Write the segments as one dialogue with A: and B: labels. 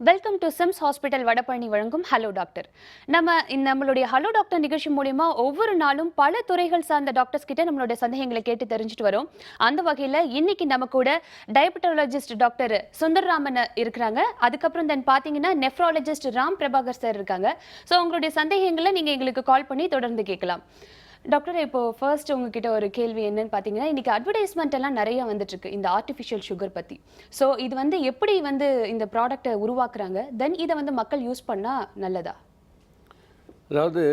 A: Welcome to SIMS hospital Vadapalani வழங்கும் hello doctor. நம்மளுடைய hello doctor நிகழ்ச்சி மூலியமா ஒவ்வொரு நாளும் பல துறைகள் சார்ந்த டாக்டர்ஸ் கிட்ட நம்மளுடைய சந்தேகங்களை கேட்டு தெரிஞ்சுட்டு வரோம். அந்த வகையில் இன்னைக்கு நம்ம கூட டயபெட்டாலஜிஸ்ட் டாக்டர் சுந்தர்ராமன் இருக்கிறாங்க. அதுக்கப்புறம் தென் பார்த்தீங்கன்னா நெஃப்ராலஜிஸ்ட் ராம் பிரபாகர் சார் இருக்காங்க. ஸோ உங்களுடைய சந்தேகங்களை நீங்கள் எங்களுக்கு கால் பண்ணி தொடர்ந்து கேட்கலாம். டாக்டர், இப்போ ஃபர்ஸ்ட் உங்ககிட்ட ஒரு கேள்வி என்னன்னு பார்த்தீங்கன்னா, இன்னைக்கு அட்வர்டைஸ்மெண்ட் எல்லாம் நிறைய வந்துட்டு இருக்கு இந்த ஆர்டிஃபிஷியல் சுகர் பற்றி. ஸோ இது எப்படி இந்த ப்ராடக்ட்டை உருவாக்குறாங்க, தென் இதை மக்கள் யூஸ் பண்ணால் நல்லதா?
B: அதாவது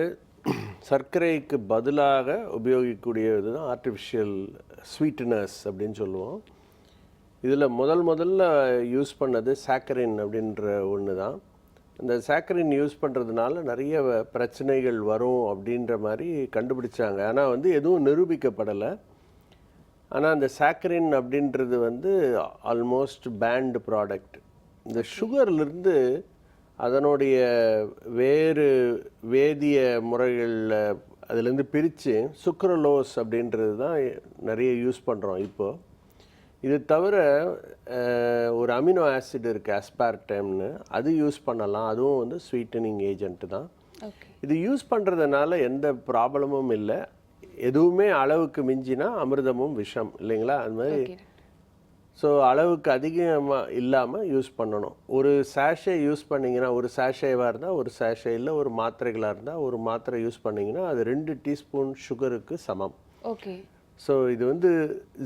B: சர்க்கரைக்கு பதிலாக உபயோகிக்கக்கூடியது தான் ஆர்டிஃபிஷியல் ஸ்வீட்னர்ஸ் அப்படின்னு சொல்லுவோம். இதில் முதல்ல யூஸ் பண்ணது சாக்கரின் அப்படின்ற ஒன்று தான். இந்த சாக்கரின் யூஸ் பண்ணுறதுனால நிறைய பிரச்சனைகள் வரும் அப்படின்ற மாதிரி கண்டுபிடிச்சாங்க. ஆனால் எதுவும் நிரூபிக்கப்படலை. ஆனால் அந்த சாக்கரின் அப்படின்றது ஆல்மோஸ்ட் பேண்ட் ப்ராடக்ட். இந்த சுகர்லேருந்து அதனுடைய வேறு வேதிய முறைகளில் அதுலேருந்து பிரித்து சுக்ரலோஸ் அப்படின்றது தான் நிறைய யூஸ் பண்ணுறோம் இப்போது. இது தவிர ஒரு அமினோ ஆசிட் இருக்குது அஸ்பார்டம்னு, அது யூஸ் பண்ணலாம். அதுவும் ஸ்வீட்டனிங் ஏஜென்ட் தான். இது யூஸ் பண்ணுறதுனால எந்த ப்ராப்ளமும் இல்லை. எதுவுமே அளவுக்கு மிஞ்சினா அமிர்தமும் விஷம் இல்லைங்களா, அது மாதிரி. ஸோ அளவுக்கு அதிகமாக இல்லாமல் யூஸ் பண்ணணும். ஒரு சாஷே யூஸ் பண்ணிங்கன்னா, ஒரு சாஷேவாக இருந்தால் ஒரு சாஷே, இல்லை ஒரு மாத்திரைகளாக இருந்தால் ஒரு மாத்திரை யூஸ் பண்ணிங்கன்னா அது 2 டீஸ்பூன் சுகருக்கு சமம்.
A: ஓகே.
B: ஸோ இது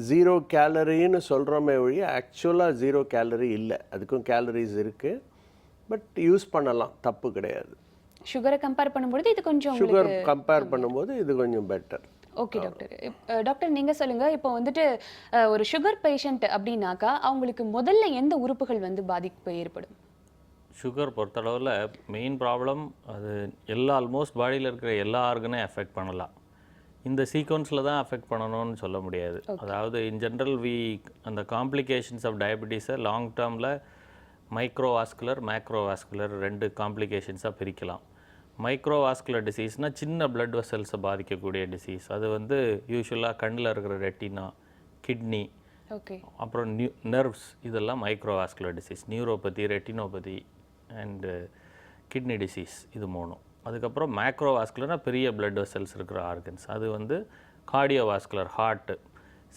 B: 0 கேலரின்னு சொல்கிறோமே ஒழிய ஆக்சுவலாக 0 கேலரி இல்லை. அதுக்கும் கேலரிஸ் இருக்குது. பட் யூஸ் பண்ணலாம், தப்பு கிடையாது.
A: சுகரை கம்பேர் பண்ணும்போது இது கொஞ்சம்
B: சுகர் கம்பேர் பண்ணும்போது இது கொஞ்சம் பெட்டர்.
A: Okay doctor. டாக்டர், நீங்கள் சொல்லுங்கள், இப்போ ஒரு சுகர் பேஷண்ட் அப்படின்னாக்கா அவங்களுக்கு முதல்ல எந்த உறுப்புகள் பாதிப்பு ஏற்படும்?
C: சுகர் பொறுத்தளவில் மெயின் ப்ராப்ளம் அது ஆல்மோஸ்ட் பாடியில் இருக்கிற எல்லா ஆர்கனையும் அஃபெக்ட் பண்ணலாம். இந்த சீக்வன்ஸில் தான் அஃபெக்ட் பண்ணணும்னு சொல்ல முடியாது. அதாவது இன் ஜென்ரல் அந்த காம்ப்ளிகேஷன்ஸ் ஆஃப் டயபெட்டிஸை லாங் டேர்மில் மைக்ரோவாஸ்குலர் மேக்ரோவாஸ்குலர் 2 காம்ப்ளிகேஷன்ஸாக பிரிக்கலாம். மைக்ரோவாஸ்குலர் டிசீஸ்னால் சின்ன பிளட் வெசல்ஸை பாதிக்கக்கூடிய டிசீஸ். அது யூஸ்வலாக கண்ணில் இருக்கிற ரெட்டினா, கிட்னி, அப்புறம் நர்வ்ஸ், இதெல்லாம் microvascular disease. Neuropathy, retinopathy and kidney disease, இது 3. அதுக்கப்புறம் மேக்ரோவாஸ்குலர்னால் பெரிய பிளட் வெசல்ஸ் இருக்கிற ஆர்கன்ஸ். அது கார்டியோவாஸ்குலர், ஹார்ட்டு,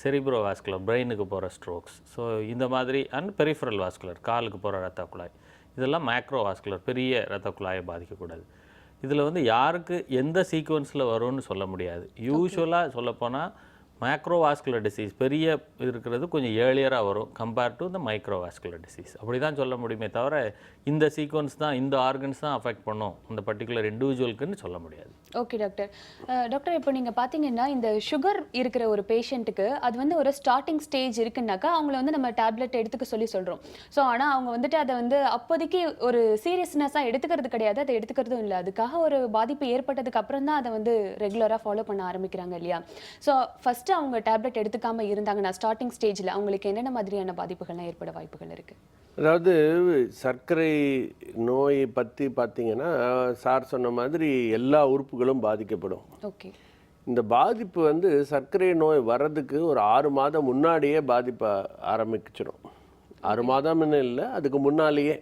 C: செரிப்ரோவாஸ்குலர், பிரெயினுக்கு போகிற ஸ்ட்ரோக்ஸ். ஸோ இந்த மாதிரி அண்ட் பெரிஃபரல் வாஸ்குலர், காலுக்கு போகிற ரத்த குழாய், இதெல்லாம் மேக்ரோவாஸ்குலர், பெரிய ரத்த குழாயை பாதிக்கக்கூடாது. இதில் யாருக்கு எந்த சீக்வன்ஸில் வரும்னு சொல்ல முடியாது. யூஸ்வலாக சொல்லப்போனால் மேக்ரோவாஸ்குலர் டிசீஸ் பெரிய இருக்கிறது கொஞ்சம் ஏர்லியராக வரும் கம்பேர் டு இந்த மைக்ரோவாஸ்குலர் டிசீஸ். அப்படி தான் சொல்ல முடியுமே தவிர இந்த சீக்வன்ஸ் தான், இந்த ஆர்கன்ஸ் தான் அஃபெக்ட் பண்ணும் இந்த பர்டிகுலர் இண்டிவிஜுவலுக்குன்னு சொல்ல முடியாது.
A: Okay doctor. டாக்டர், இப்போ நீங்கள் பார்த்தீங்கன்னா இந்த சுகர் இருக்கிற ஒரு பேஷண்ட்டுக்கு அது ஒரு ஸ்டார்டிங் ஸ்டேஜ் இருக்குன்னாக்கா அவங்கள நம்ம டேப்லெட் எடுத்துக்க சொல்கிறோம். ஸோ ஆனால் அவங்க அதை அப்போதைக்கு ஒரு சீரியஸ்னஸாக எடுத்துக்கிறது கிடையாது, அதை எடுத்துக்கிறதும் இல்லை. அதுக்காக ஒரு பாதிப்பு ஏற்பட்டதுக்கு அப்புறம் தான் அதை ரெகுலராக ஃபாலோ பண்ண ஆரம்பிக்கிறாங்க இல்லையா? ஸோ ஃபஸ்ட்டு அவங்க டேப்லெட் எடுத்துக்காம இருந்தாங்கன்னா ஸ்டார்டிங் ஸ்டேஜில் அவங்களுக்கு என்னென்ன மாதிரியான பாதிப்புகள்லாம் ஏற்பட வாய்ப்புகள் இருக்குது?
B: அதாவது சர்க்கரை நோயை பற்றி பார்த்தீங்கன்னா, சார் சொன்ன மாதிரி எல்லா உறுப்புகளும் பாதிக்கப்படும்.
A: ஓகே.
B: இந்த பாதிப்பு சர்க்கரை நோய் வர்றதுக்கு ஒரு 6 மாதம் முன்னாடியே பாதிப்பை ஆரம்பிச்சிடும். 6 மாதம்னு இல்லை, அதுக்கு முன்னாலேயே.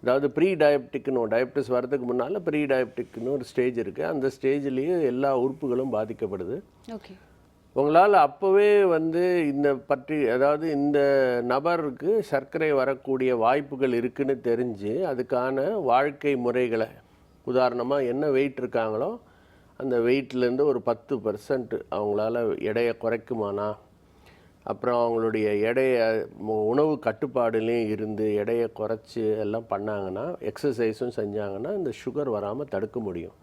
B: அதாவது ப்ரீ டயபெட்டிக்னு, டயபெட்டிஸ் வர்றதுக்கு முன்னால் ப்ரீ டயபெட்டிக்னு ஒரு ஸ்டேஜ் இருக்குது. அந்த ஸ்டேஜ்லேயே எல்லா உறுப்புகளும் பாதிக்கப்படுது.
A: ஓகே.
B: உங்களால் அப்போவே அதாவது இந்த நபருக்கு சர்க்கரை வரக்கூடிய வாய்ப்புகள் இருக்குன்னு தெரிஞ்சு அதுக்கான வாழ்க்கை முறைகளை, உதாரணமாக என்ன வெயிட் இருக்காங்களோ அந்த வெயிட்லேருந்து ஒரு 10% அவங்களால எடையை குறைக்குமானா, அப்புறம் அவங்களுடைய உணவு கட்டுப்பாடுலேயும் இருந்து எடையை குறைச்சி எல்லாம் பண்ணாங்கன்னா, எக்ஸசைஸும் செஞ்சாங்கன்னா இந்த சுகர் வராமல் தடுக்க முடியும்.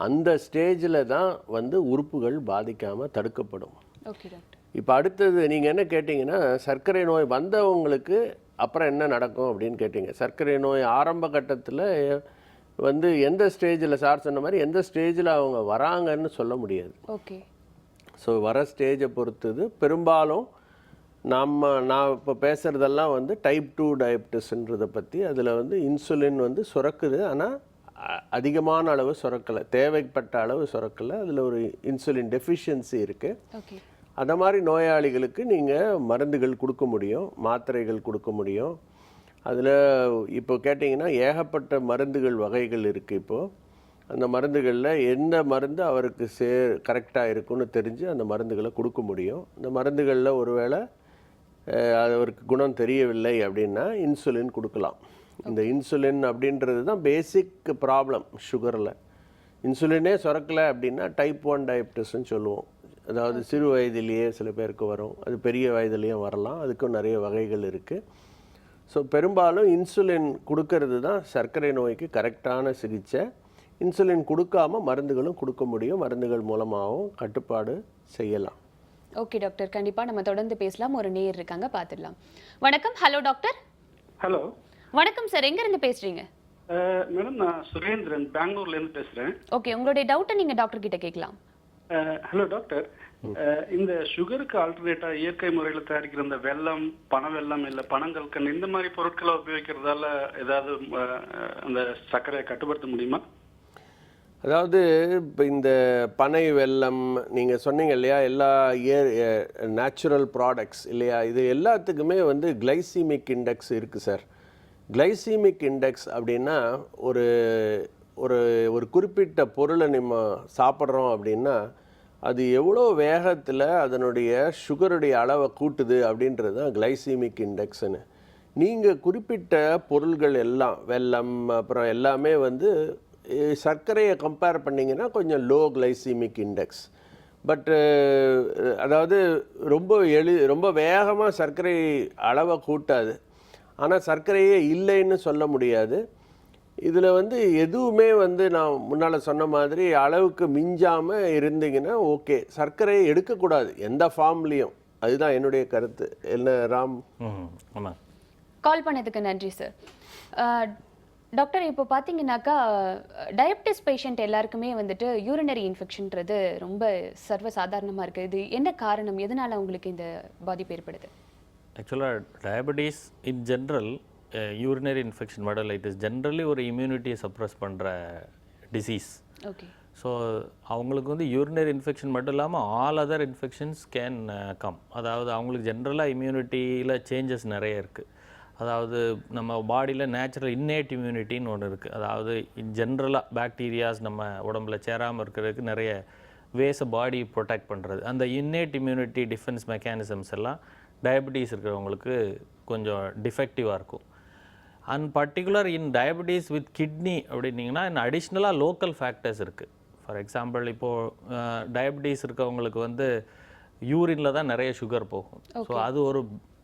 B: அந்த ஸ்டேஜில் தான் உறுப்புகள் பாதிக்காமல் தடுக்கப்படும்.
A: Okay doctor.
B: இப்போ அடுத்தது நீங்கள் என்ன கேட்டிங்கன்னா, சர்க்கரை நோய் வந்தவங்களுக்கு அப்புறம் என்ன நடக்கும் அப்படின்னு கேட்டிங்க. சர்க்கரை நோய் ஆரம்ப கட்டத்தில் எந்த ஸ்டேஜில், சார் சொன்ன மாதிரி எந்த ஸ்டேஜில் அவங்க வராங்கன்னு சொல்ல முடியாது.
A: ஓகே.
B: ஸோ வர ஸ்டேஜை பொறுத்தது. பெரும்பாலும் நான் இப்போ பேசுகிறதெல்லாம் டைப் 2 டயபெட்டிஸ்ன்றதை பற்றி. அதில் இன்சுலின் சுரக்குது, ஆனால் அதிகமான அளவு சுரக்கலை, தேவைப்பட்ட அளவு சுரக்கலை. அதில் ஒரு இன்சுலின் டெஃபிஷியன்சி இருக்குது. அந்த மாதிரி நோயாளிகளுக்கு நீங்கள் மருந்துகள் கொடுக்க முடியும், மாத்திரைகள் கொடுக்க முடியும். அதில் இப்போ கேட்டிங்கன்னா ஏகப்பட்ட மருந்துகள் வகைகள் இருக்குது இப்போது. அந்த மருந்துகளில் எந்த மருந்து அவருக்கு கரெக்டாக இருக்குன்னு தெரிஞ்சு அந்த மருந்துகளை கொடுக்க முடியும். இந்த மருந்துகளில் ஒருவேளை அவருக்கு குணம் தெரியவில்லை அப்படின்னா இன்சுலின் கொடுக்கலாம். இந்த இன்சுலின் அப்படின்றது தான் பேசிக் ப்ராப்ளம் சுகரில். இன்சுலினே சுரக்கலை அப்படின்னா டைப் 1 டயபிட்டிஸ்ன்னு சொல்லுவோம். அதாவது சிறு வயதிலேயே சில பேருக்கு வரும், அது பெரிய வயதுலேயும் வரலாம். அதுக்கும் நிறைய வகைகள் இருக்குது. ஸோ பெரும்பாலும் இன்சுலின் கொடுக்கறது தான் சர்க்கரை நோய்க்கு கரெக்டான சிகிச்சை. இன்சுலின் கொடுக்காம மருந்துகளும் கொடுக்க முடியும். மருந்துகள் மூலமாகவும் கட்டுப்பாடு செய்யலாம்.
A: ஓகே டாக்டர், கண்டிப்பாக நம்ம தொடர்ந்து பேசலாம். ஒரு நேயர் இருக்காங்க, பார்த்துடலாம். வணக்கம். Hello doctor.
D: ஹலோ.
A: வணக்கம் சார், எங்கேருந்து பேசுகிறீங்க?
D: மேடம், நான் சுரேந்திரன், பெங்களூர்லேருந்து பேசுகிறேன்.
A: ஓகே, உங்களுடைய டவுட்டை நீங்கள் டாக்டர் கிட்ட கேட்கலாம்.
D: ஹலோ டாக்டர், இந்த சுகருக்கு ஆல்டர்னேட்டா இயற்கை முறையில் தயாரிக்கிற இந்த வெல்லம், பனை வெல்லம் இல்லை பனங்கற்கண்டு இந்த மாதிரி பொருட்களை உபயோகிக்கிறதால ஏதாவது அந்த சர்க்கரையை கட்டுப்படுத்த முடியுமா?
B: அதாவது இப்போ இந்த பனை வெல்லம் நீங்கள் சொன்னீங்க இல்லையா, எல்லா நேச்சுரல் ப்ராடக்ட்ஸ் இல்லையா, இது எல்லாத்துக்குமே வந்து கிளைசிமிக் இண்டெக்ஸ் இருக்குது சார். கிளைசிமிக் இண்டெக்ஸ் அப்படின்னா ஒரு ஒரு ஒரு குறிப்பிட்ட பொருளை நம்ம சாப்பிட்றோம் அப்படின்னா அது எவ்வளோ வேகத்தில் அதனுடைய சுகருடைய அளவை கூட்டுது அப்படின்றது தான் கிளைசிமிக் இண்டெக்ஸ்னு. நீங்கள் குறிப்பிட்ட பொருள்கள் எல்லாம் வெல்லம் அப்புறம் எல்லாமே வந்து சர்க்கரையை கம்பேர் பண்ணிங்கன்னா கொஞ்சம் லோ கிளைசிமிக் இண்டெக்ஸ். பட்டு அதாவது ரொம்ப வேகமாக சர்க்கரை அளவை கூட்டாது. ஆனால் சர்க்கரையே இல்லைன்னு சொல்ல முடியாது. இதில் வந்து எதுவுமே வந்து நான் முன்னால் சொன்ன மாதிரி அளவுக்கு மிஞ்சாமல் இருந்தீங்கன்னா ஓகே. சர்க்கரையை எடுக்கக்கூடாது எந்த ஃபார்ம்லேயும். அதுதான் என்னுடைய கருத்து. என்ன ராம்?
C: ஆமாம்.
A: கால் பண்ணதுக்கு நன்றி சார். டாக்டர், இப்போ பார்த்தீங்கன்னாக்கா டயபிட்டிஸ் பேஷண்ட் எல்லாருக்குமே வந்துட்டு யூரினரி இன்ஃபெக்ஷன்றது ரொம்ப சர்வசாதாரணமாக இருக்குது. இது என்ன காரணம்? எதனால் உங்களுக்கு இந்த பாதிப்பு ஏற்படுது?
C: ஆக்சுவலாக diabetes in general urinary infection model it is generally ஒரு இம்யூனிட்டியை சப்ரஸ் பண்ணுற டிசீஸ்.
A: ஓகே.
C: ஸோ அவங்களுக்கு வந்து யூரினரி இன்ஃபெக்ஷன் மட்டும் இல்லாமல் all other infections can come. அதாவது அவங்களுக்கு ஜென்ரலாக இம்யூனிட்டியில் சேஞ்சஸ் நிறைய இருக்குது. அதாவது நம்ம பாடியில் நேச்சுரல் இன்னேட் இம்யூனிட்டின்னு ஒன்று இருக்குது. அதாவது ஜென்ரலாக பாக்டீரியாஸ் நம்ம உடம்புல சேராமல் இருக்கிறதுக்கு நிறைய வேஸை பாடி ப்ரொடெக்ட் பண்ணுறது. அந்த இன்னேட் இம்யூனிட்டி டிஃபென்ஸ் மெக்கானிசம்ஸ் எல்லாம் டயபெட்டிஸ் இருக்கிறவங்களுக்கு கொஞ்சம் டிஃபெக்டிவாக இருக்கும். And particular in diabetes with kidney அப்படின்னிங்கன்னா இன்னும் அடிஷ்னலாக லோக்கல் ஃபேக்டர்ஸ் இருக்குது. ஃபார் எக்ஸாம்பிள், இப்போது டயபெட்டிஸ் இருக்கவங்களுக்கு வந்து யூரினில் தான் நிறைய சுகர் போகும். ஸோ அது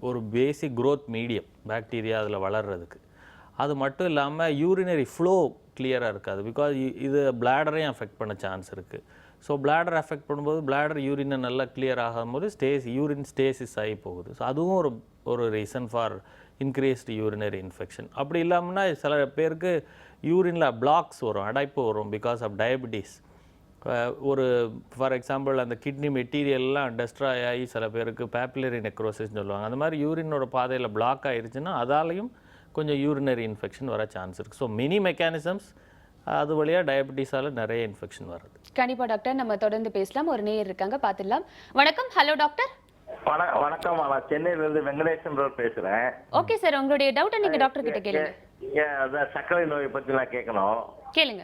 C: ஒரு பேசிக் க்ரோத் மீடியம் பாக்டீரியா அதில் வளர்கிறதுக்கு. அது மட்டும் இல்லாமல் யூரினரி ஃப்ளோ கிளியராக இருக்காது. பிகாஸ் இது பிளாடரையும் அஃபெக்ட் பண்ண சான்ஸ் இருக்குது. ஸோ பிளாடர் அஃபெக்ட் பண்ணும்போது பிளாடர் யூரினை நல்லா கிளியர் ஆகும்போது யூரின் ஸ்டேசிஸ் ஆகி போகுது. ஸோ அதுவும் ஒரு reason for increased urinary infection. அப்படி இல்லாமல்னா சில பேருக்கு யூரினில் பிளாக்ஸ் வரும், அடைப்பு வரும் பிகாஸ் ஆஃப் டயபெட்டிஸ். ஒரு ஃபார் எக்ஸாம்பிள் அந்த கிட்னி மெட்டீரியல்லாம் டெஸ்ட்ராய் ஆகி சில பேருக்கு பேப்பிலரி நெக்ரோசிஸ்ன்னு சொல்லுவாங்க. அந்த மாதிரி யூரினோட பாதையில் பிளாக் ஆகிருச்சுன்னா அதாலையும் கொஞ்சம் யூரினரி இன்ஃபெக்ஷன் வர சான்ஸ் இருக்குது. ஸோ மெனி மெக்கானிசம்ஸ் அது வழியாக டயபெட்டிஸால் நிறைய இன்ஃபெக்ஷன் வருது.
A: கண்டிப்பாக டாக்டர், நம்ம தொடர்ந்து பேசலாம். ஒரு நேயர் இருக்காங்க, பார்த்துடலாம். வணக்கம். Hello doctor.
E: வணக்கம். நான் சென்னையிலேருந்து வெங்கடேசன் ரோட் பேசுகிறேன்.
A: ஓகே சார், உங்களுடைய டவுட்டை நீங்கள் டாக்டர் கிட்ட கேளுங்க.
E: அதான் சர்க்கரை நோயை பற்றி நான் கேட்கணும்.
A: கேளுங்க.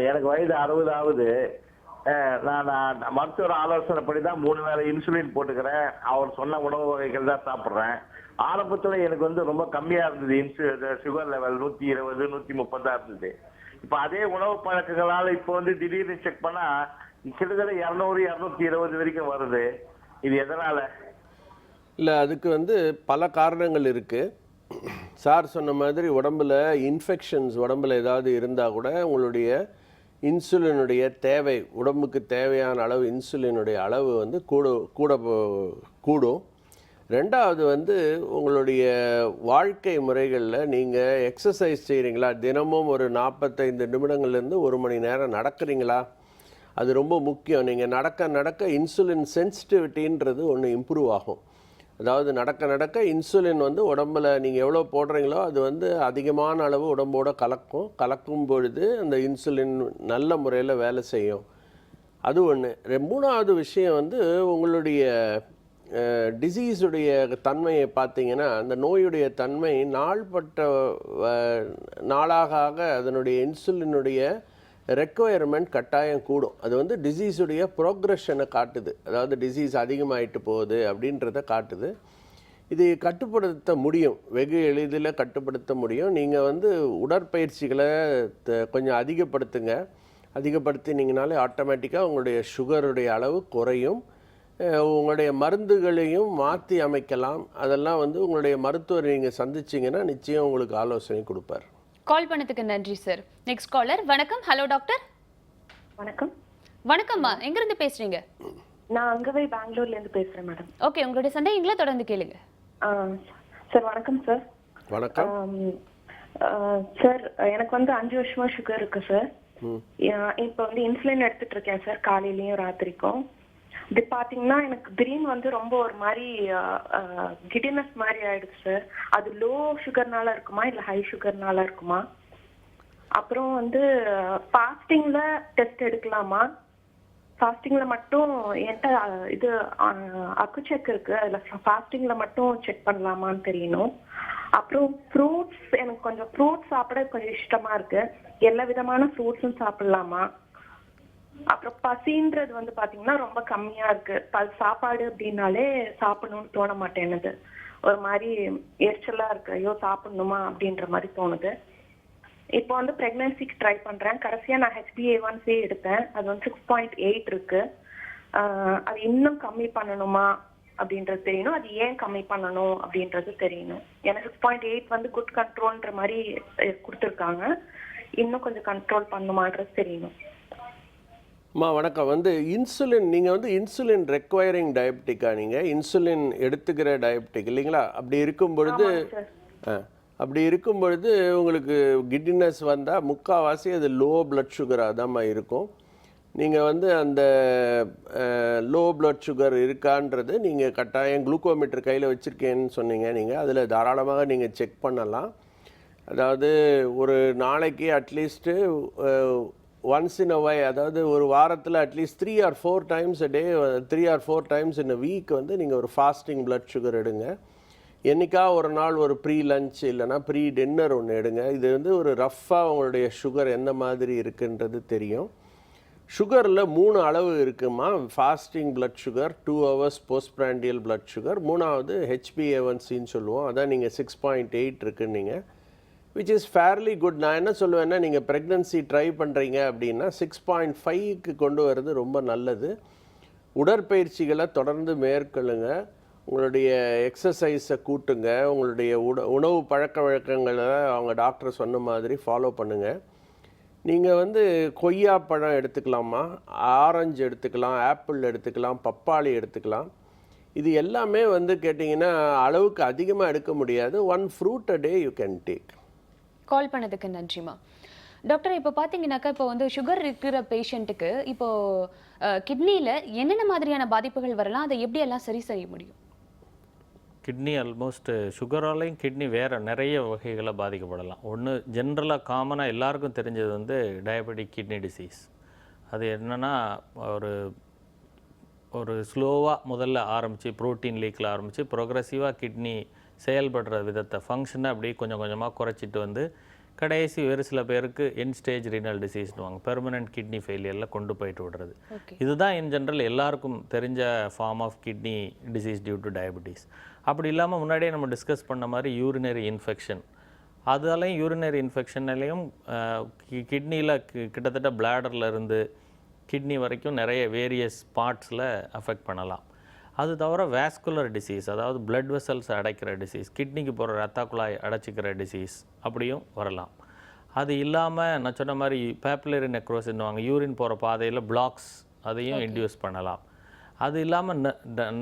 E: எனக்கு வயது 60 ஆகுது. நான் மருத்துவர் ஆலோசனைப்படி தான் 3 வேளை இன்சுலின் போட்டுக்கிறேன். அவர் சொன்ன உணவு வகைகள் தான் சாப்பிட்றேன். ஆரம்பத்தில் எனக்கு வந்து ரொம்ப கம்மியாக இருந்தது சுகர் லெவல் 120 130 தான் இருந்தது. இப்போ அதே உணவு பழக்கங்களால் இப்போ வந்து திடீர்னு செக் பண்ணால் கிட்டத்தட்ட 200 220 வரைக்கும் வருது. இது எதனால்?
B: இல்லை, அதுக்கு வந்து பல காரணங்கள் இருக்குது. சார் சொன்ன மாதிரி உடம்புல இன்ஃபெக்ஷன்ஸ் உடம்புல ஏதாவது இருந்தால் கூட உங்களுடைய இன்சுலினுடைய தேவை, உடம்புக்கு தேவையான அளவு இன்சுலினுடைய அளவு வந்து கூடும். ரெண்டாவது வந்து உங்களுடைய வாழ்க்கை முறைகளில் நீங்கள் எக்ஸசைஸ் செய்கிறீங்களா, தினமும் ஒரு 45 நிமிடங்கள்லேருந்து 1 மணி நேரம் நடக்கிறீங்களா, அது ரொம்ப முக்கியம். நீங்கள் நடக்க இன்சுலின் சென்சிட்டிவிட்டின்றது ஒன்று இம்ப்ரூவ் ஆகும். அதாவது நடக்க இன்சுலின் வந்து உடம்பில் நீங்கள் எவ்வளோ போடுறீங்களோ அது வந்து அதிகமான அளவு உடம்போட கலக்கும் பொழுது அந்த இன்சுலின் நல்ல முறையில் வேலை செய்யும். அது ஒன்று. மூணாவது விஷயம் வந்து உங்களுடைய டிசீஸுடைய தன்மையை பார்த்தீங்கன்னா அந்த நோயுடைய தன்மை நாள்பட்ட நாளாக ஆக அதனுடைய இன்சுலினுடைய ரெக்குவயர்மெண்ட் கட்டாயம் கூடும். அது வந்து டிசீஸுடைய ப்ரோக்ரஷனை காட்டுது, அதாவது டிசீஸ் அதிகமாகிட்டு போகுது அப்படின்றத காட்டுது. இது கட்டுப்படுத்த முடியும், வெகு எளிதில் கட்டுப்படுத்த முடியும். நீங்கள் வந்து உடற்பயிற்சிகளை கொஞ்சம் அதிகப்படுத்தினீங்கனாலே ஆட்டோமேட்டிக்காக உங்களுடைய சுகருடைய அளவு குறையும். உங்களுடைய மருந்துகளையும் மாற்றி அமைக்கலாம். அதெல்லாம் வந்து உங்களுடைய மருத்துவர் நீங்கள் சந்திச்சிங்கன்னா நிச்சயம் உங்களுக்கு ஆலோசனை கொடுப்பார்.
A: கால் பண்ணதுக்கு நன்றி சார். Next caller. வணக்கம். Hello doctor.
F: வணக்கம்.
A: வணக்கம்மா, எங்கிருந்து பேசுறீங்க?
F: நான் அங்கவே பெங்களூர்ல இருந்து பேசுறேன் மேடம்.
A: ஓகே, உங்களுடைய சந்தேகங்களை தொடர்ந்து கேளுங்க.
F: சார் வணக்கம் சார்.
B: வணக்கம்
F: சார். எனக்கு வந்து 5 வருஷமா சுகர் இருக்கு சார். இப்போ வந்து இன்சுலின் எடுத்துட்டு இருக்கேன் சார், காலையிலயும் ராத்திரிக்கும். இது பாத்தீங்கன்னா எனக்கு திடீர்னு வந்து ரொம்ப ஒரு மாதிரி கிடினஸ் மாதிரி ஆயிடுச்சு சார். அது லோ சுகர்னால இருக்குமா இல்ல ஹை சுகர்னால இருக்குமா? அப்புறம் வந்து ஃபாஸ்டிங்ல டெஸ்ட் எடுக்கலாமா? ஃபாஸ்டிங்ல மட்டும் என்கிட்ட இது அக்குச்செக் இருக்கு, அதுல ஃபாஸ்டிங்ல மட்டும் செக் பண்ணலாமான்னு தெரியணும். அப்புறம் ஃப்ரூட்ஸ், எனக்கு கொஞ்சம் ஃப்ரூட்ஸ் சாப்பிட கொஞ்சம் இஷ்டமா இருக்கு. எல்லா விதமான ஃப்ரூட்ஸும் சாப்பிடலாமா? அப்புறம் பசின்றது வந்து பாத்தீங்கன்னா ரொம்ப கம்மியா இருக்கு. சாப்பாடு அப்படின்னாலே சாப்பிடணும்னு தோண மாட்டேன்னுது. ஒரு மாதிரி எரிச்சலா இருக்கு, ஐயோ சாப்பிடணுமா அப்படின்ற மாதிரி தோணுது. இப்போ வந்து பிரெக்னன்சிக்கு ட்ரை பண்றேன். கடைசியா நான் HbA1c எடுத்தேன், அது வந்து 6.8 இருக்கு. அது இன்னும் கம்மி பண்ணணுமா அப்படின்றது தெரியணும். அது ஏன் கம்மி பண்ணணும் அப்படின்றது தெரியணும். எனக்கு 6.8 வந்து குட் கண்ட்ரோல்ன்ற மாதிரி கொடுத்துருக்காங்க. இன்னும் கொஞ்சம் கண்ட்ரோல் பண்ணுமான்றது தெரியணும்.
B: வணக்கம். வந்து இன்சுலின், நீங்கள் வந்து இன்சுலின் ரெக்வயரிங் டயபெட்டிக்கா? நீங்கள் இன்சுலின் எடுத்துக்கிற டயபெட்டிக் இல்லைங்களா? அப்படி இருக்கும் பொழுது உங்களுக்கு கிட்டினஸ் வந்தால் முக்கால்வாசி அது லோ பிளட் சுகராக தான் இருக்கும். நீங்கள் வந்து அந்த லோ பிளட் சுகர் இருக்கான்றது நீங்கள் கட்டாயம் குளுக்கோமீட்டர் கையில் வச்சுருக்கேன்னு சொன்னீங்க. நீங்கள் அதில் தாராளமாக நீங்கள் செக் பண்ணலாம். அதாவது ஒரு நாளைக்கு அட்லீஸ்ட்டு ஒன்ஸ் இன் அ வை, அதாவது ஒரு வாரத்தில் at least 3 or 4 times a day, 3 or 4 times in a week வந்து நீங்கள் ஒரு ஃபாஸ்டிங் பிளட் சுகர் எடுங்க. என்றைக்கா ஒரு நாள் ஒரு ப்ரீ லஞ்ச் இல்லைனா ப்ரீ டின்னர் ஒன்று எடுங்க. இது வந்து ஒரு ரஃப்பாக உங்களுடைய சுகர் எந்த மாதிரி இருக்குன்றது தெரியும். சுகரில் 3 அளவு இருக்குமா. Fasting blood sugar, 2 hours postprandial blood sugar, மூணாவது HbA1cன்னு சொல்லுவோம். அதான் நீங்கள் 6.8 இருக்குன்னீங்க, விச் இஸ் ஃபேர்லி குட். நான் என்ன சொல்லுவேன்னா, நீங்கள் ப்ரெக்னன்சி ட்ரை பண்ணுறீங்க அப்படின்னா 6.5க்கு கொண்டு வர்றது ரொம்ப நல்லது. உடற்பயிற்சிகளை தொடர்ந்து மேற்கொள்ளுங்க, உங்களுடைய எக்ஸசைஸை கூட்டுங்க, உங்களுடைய உணவு பழக்க வழக்கங்களை அவங்க டாக்டர் சொன்ன மாதிரி ஃபாலோ பண்ணுங்கள். நீங்கள் வந்து கொய்யாப்பழம் எடுத்துக்கலாமா, ஆரஞ்சு எடுத்துக்கலாம், ஆப்பிள் எடுத்துக்கலாம், பப்பாளி எடுத்துக்கலாம். இது எல்லாமே வந்து கேட்டிங்கன்னா அளவுக்கு அதிகமாக எடுக்க முடியாது. 1 fruit a day you can take.
A: கால் பண்ணதுக்கு நன்றிமா. டாக்டர், இப்போ பார்த்தீங்கன்னாக்கா இப்போ வந்து சுகர் இருக்கிற பேஷண்ட்டுக்கு இப்போ கிட்னியில் என்னென்ன மாதிரியான பாதிப்புகள் வரலாம், அதை எப்படியெல்லாம் சரி செய்ய முடியும்?
C: கிட்னி ஆல்மோஸ்ட் சுகராலையும் கிட்னி வேறு நிறைய வகைகளை பாதிக்கப்படலாம். ஒன்று ஜென்ரலாக காமனாக எல்லாருக்கும் தெரிஞ்சது வந்து டயபெட்டிக் கிட்னி டிசீஸ். அது என்னென்னா ஒரு ஸ்லோவாக முதல்ல ஆரம்பித்து ப்ரோட்டீன் லீக்கில் ஆரம்பித்து ப்ரோக்ரெசிவாக கிட்னி செயல்படுற விதத்தை ஃபங்க்ஷனை அப்படியே கொஞ்சம் கொஞ்சமாக குறைச்சிட்டு வந்து கடைசி வேறு சில பேருக்கு என் ஸ்டேஜ் ரீனல் டிசீஸ்னுவாங்க, பெர்மனன்ட் கிட்னி ஃபெயிலியரில் கொண்டு போயிட்டு விடுறது. இதுதான் இன் ஜென்ரல் எல்லாருக்கும் தெரிஞ்ச form of kidney disease due to diabetes. அப்படி இல்லாமல் முன்னாடியே நம்ம டிஸ்கஸ் பண்ண மாதிரி யூரினரி இன்ஃபெக்ஷன், அதாலையும் யூரினரி இன்ஃபெக்ஷன்லையும் கிட்னியில் கிட்டத்தட்ட பிளாடரில் இருந்து கிட்னி வரைக்கும் நிறைய வேரியஸ் பார்ட்ஸில் அஃபெக்ட் பண்ணலாம். அது தவிர வேஸ்குலர் டிசீஸ், அதாவது பிளட் வெசல்ஸ் அடைக்கிற டிசீஸ், கிட்னிக்கு போகிற ரத்த குழாய் அடைச்சிக்கிற டிசீஸ் அப்படியும் வரலாம். அது இல்லாமல் நான் சொன்ன மாதிரி பேப்புலரி நெக்ரோசின்னுவாங்க, யூரின் போகிற பாதையில் பிளாக்ஸ், அதையும் இன்டியூஸ் பண்ணலாம். அது இல்லாமல்